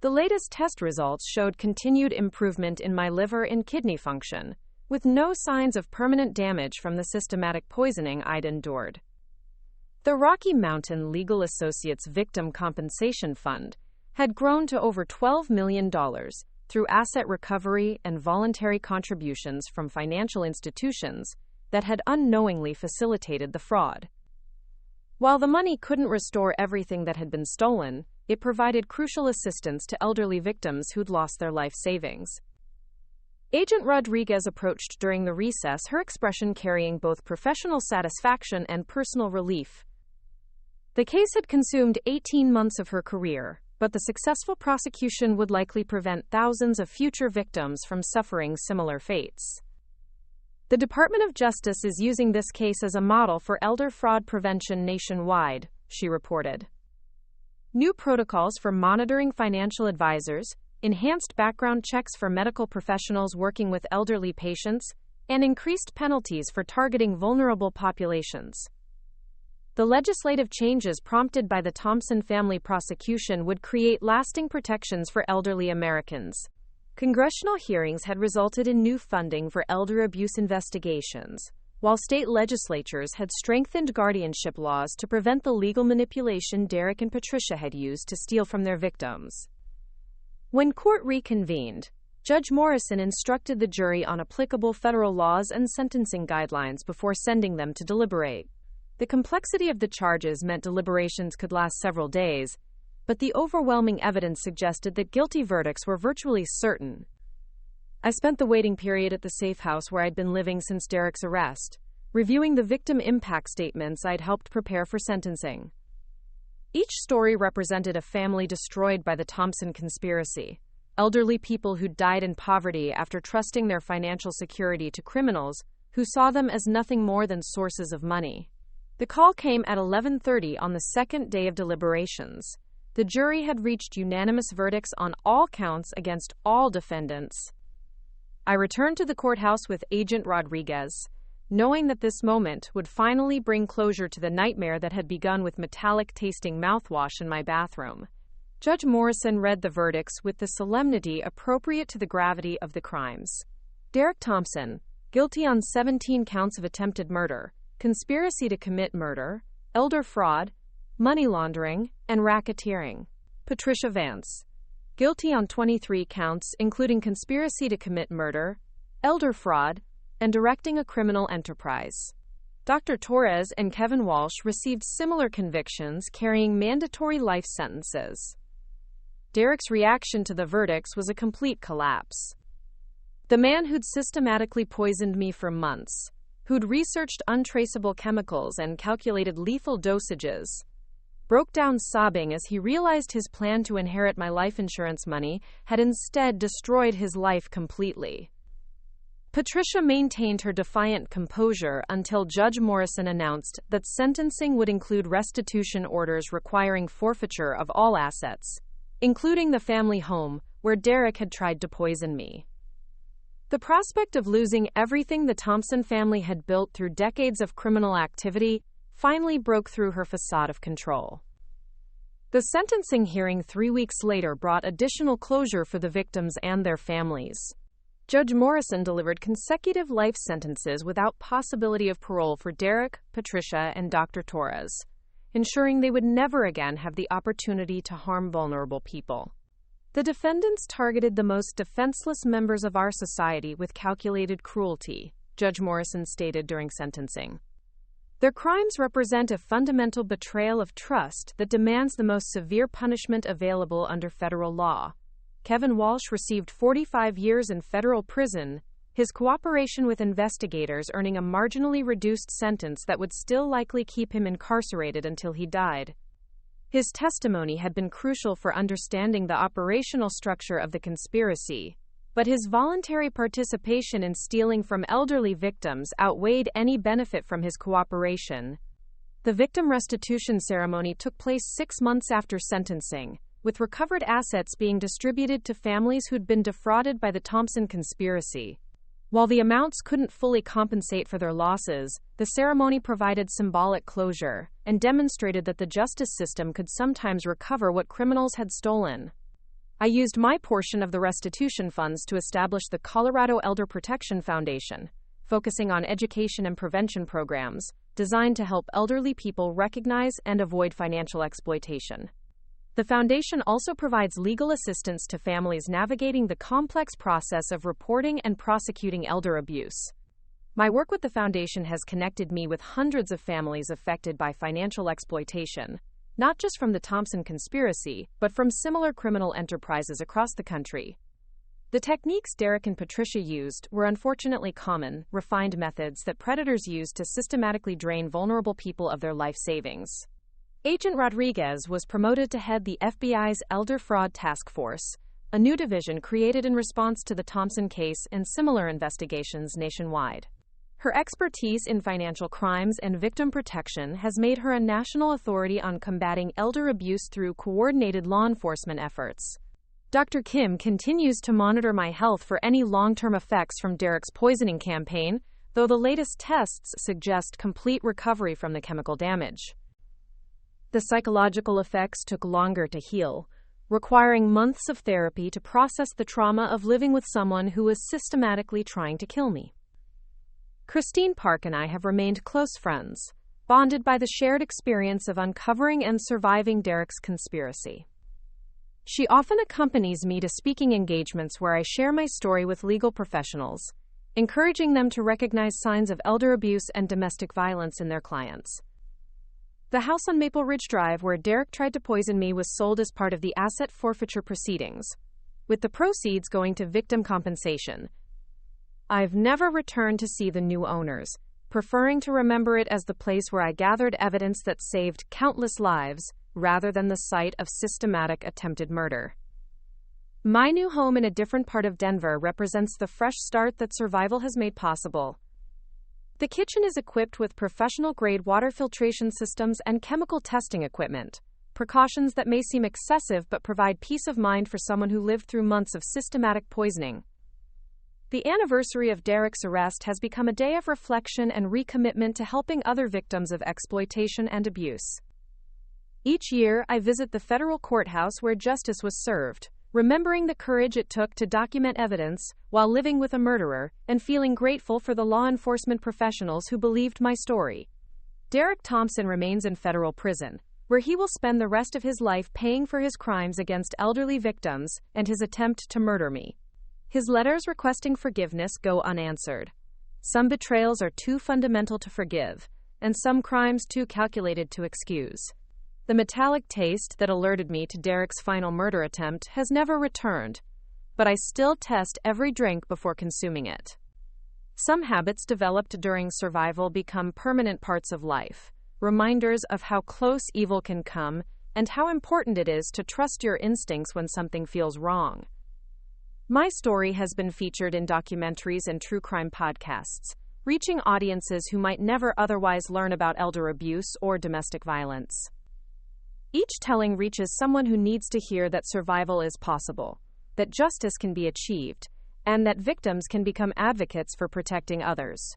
The latest test results showed continued improvement in my liver and kidney function, with no signs of permanent damage from the systematic poisoning I'd endured. The Rocky Mountain Legal Associates Victim Compensation Fund had grown to over $12 million through asset recovery and voluntary contributions from financial institutions that had unknowingly facilitated the fraud. While the money couldn't restore everything that had been stolen, it provided crucial assistance to elderly victims who'd lost their life savings. Agent Rodriguez approached during the recess, her expression carrying both professional satisfaction and personal relief. The case had consumed 18 months of her career, but the successful prosecution would likely prevent thousands of future victims from suffering similar fates. The Department of Justice is using this case as a model for elder fraud prevention nationwide, she reported. New protocols for monitoring financial advisors, enhanced background checks for medical professionals working with elderly patients, and increased penalties for targeting vulnerable populations. The legislative changes prompted by the Thompson family prosecution would create lasting protections for elderly Americans. Congressional hearings had resulted in new funding for elder abuse investigations, while state legislatures had strengthened guardianship laws to prevent the legal manipulation Derek and Patricia had used to steal from their victims. When court reconvened, Judge Morrison instructed the jury on applicable federal laws and sentencing guidelines before sending them to deliberate. The complexity of the charges meant deliberations could last several days, but the overwhelming evidence suggested that guilty verdicts were virtually certain. I spent the waiting period at the safe house where I'd been living since Derek's arrest, reviewing the victim impact statements I'd helped prepare for sentencing. Each story represented a family destroyed by the Thompson conspiracy, elderly people who died in poverty after trusting their financial security to criminals who saw them as nothing more than sources of money. The call came at 11:30 on the second day of deliberations. The jury had reached unanimous verdicts on all counts against all defendants. I returned to the courthouse with Agent Rodriguez, knowing that this moment would finally bring closure to the nightmare that had begun with metallic-tasting mouthwash in my bathroom. Judge Morrison read the verdicts with the solemnity appropriate to the gravity of the crimes. Derek Thompson, guilty on 17 counts of attempted murder, conspiracy to commit murder, elder fraud, money laundering, and racketeering. Patricia Vance, guilty on 23 counts, including conspiracy to commit murder, elder fraud, and directing a criminal enterprise. Dr. Torres and Kevin Walsh received similar convictions, carrying mandatory life sentences. Derek's reaction to the verdicts was a complete collapse. The man who'd systematically poisoned me for months, who'd researched untraceable chemicals and calculated lethal dosages, broke down sobbing as he realized his plan to inherit my life insurance money had instead destroyed his life completely. Patricia maintained her defiant composure until Judge Morrison announced that sentencing would include restitution orders requiring forfeiture of all assets, including the family home where Derek had tried to poison me. The prospect of losing everything the Thompson family had built through decades of criminal activity finally broke through her facade of control. The sentencing hearing 3 weeks later brought additional closure for the victims and their families. Judge Morrison delivered consecutive life sentences without possibility of parole for Derek, Patricia, and Dr. Torres, ensuring they would never again have the opportunity to harm vulnerable people. The defendants targeted the most defenseless members of our society with calculated cruelty, Judge Morrison stated during sentencing. Their crimes represent a fundamental betrayal of trust that demands the most severe punishment available under federal law. Kevin Walsh received 45 years in federal prison, his cooperation with investigators earning a marginally reduced sentence that would still likely keep him incarcerated until he died. His testimony had been crucial for understanding the operational structure of the conspiracy, but his voluntary participation in stealing from elderly victims outweighed any benefit from his cooperation. The victim restitution ceremony took place 6 months after sentencing, with recovered assets being distributed to families who'd been defrauded by the Thompson conspiracy. While the amounts couldn't fully compensate for their losses, the ceremony provided symbolic closure and demonstrated that the justice system could sometimes recover what criminals had stolen. I used my portion of the restitution funds to establish the Colorado Elder Protection Foundation, focusing on education and prevention programs designed to help elderly people recognize and avoid financial exploitation. The foundation also provides legal assistance to families navigating the complex process of reporting and prosecuting elder abuse. My work with the foundation has connected me with hundreds of families affected by financial exploitation, not just from the Thompson conspiracy, but from similar criminal enterprises across the country. The techniques Derek and Patricia used were unfortunately common, refined methods that predators use to systematically drain vulnerable people of their life savings. Agent Rodriguez was promoted to head the FBI's Elder Fraud Task Force, a new division created in response to the Thompson case and similar investigations nationwide. Her expertise in financial crimes and victim protection has made her a national authority on combating elder abuse through coordinated law enforcement efforts. Dr. Kim continues to monitor my health for any long-term effects from Derek's poisoning campaign, though the latest tests suggest complete recovery from the chemical damage. The psychological effects took longer to heal, requiring months of therapy to process the trauma of living with someone who was systematically trying to kill me. Christine Park and I have remained close friends, bonded by the shared experience of uncovering and surviving Derek's conspiracy. She often accompanies me to speaking engagements where I share my story with legal professionals, encouraging them to recognize signs of elder abuse and domestic violence in their clients. The house on Maple Ridge Drive where Derek tried to poison me was sold as part of the asset forfeiture proceedings, with the proceeds going to victim compensation. I've never returned to see the new owners, preferring to remember it as the place where I gathered evidence that saved countless lives, rather than the site of systematic attempted murder. My new home in a different part of Denver represents the fresh start that survival has made possible. The kitchen is equipped with professional-grade water filtration systems and chemical testing equipment, precautions that may seem excessive but provide peace of mind for someone who lived through months of systematic poisoning. The anniversary of Derek's arrest has become a day of reflection and recommitment to helping other victims of exploitation and abuse. Each year, I visit the federal courthouse where justice was served, remembering the courage it took to document evidence while living with a murderer and feeling grateful for the law enforcement professionals who believed my story. Derek Thompson remains in federal prison, where he will spend the rest of his life paying for his crimes against elderly victims and his attempt to murder me. His letters requesting forgiveness go unanswered. Some betrayals are too fundamental to forgive, and some crimes too calculated to excuse. The metallic taste that alerted me to Derek's final murder attempt has never returned, but I still test every drink before consuming it. Some habits developed during survival become permanent parts of life, reminders of how close evil can come and how important it is to trust your instincts when something feels wrong. My story has been featured in documentaries and true crime podcasts, reaching audiences who might never otherwise learn about elder abuse or domestic violence. Each telling reaches someone who needs to hear that survival is possible, that justice can be achieved, and that victims can become advocates for protecting others.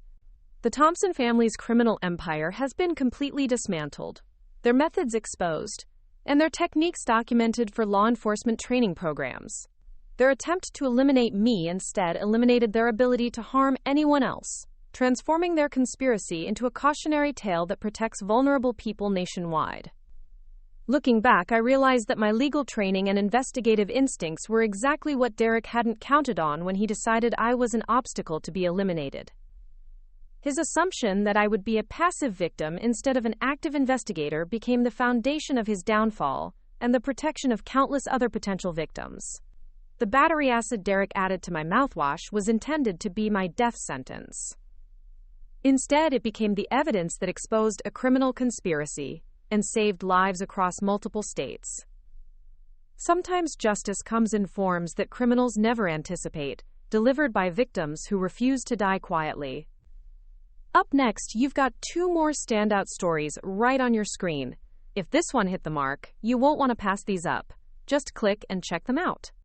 The Thompson family's criminal empire has been completely dismantled, their methods exposed, and their techniques documented for law enforcement training programs. Their attempt to eliminate me instead eliminated their ability to harm anyone else, transforming their conspiracy into a cautionary tale that protects vulnerable people nationwide. Looking back, I realized that my legal training and investigative instincts were exactly what Derek hadn't counted on when he decided I was an obstacle to be eliminated. His assumption that I would be a passive victim instead of an active investigator became the foundation of his downfall and the protection of countless other potential victims. The battery acid Derek added to my mouthwash was intended to be my death sentence. Instead, it became the evidence that exposed a criminal conspiracy and saved lives across multiple states. Sometimes justice comes in forms that criminals never anticipate, delivered by victims who refuse to die quietly. Up next, you've got 2 more standout stories right on your screen. If this one hit the mark, you won't want to pass these up. Just click and check them out.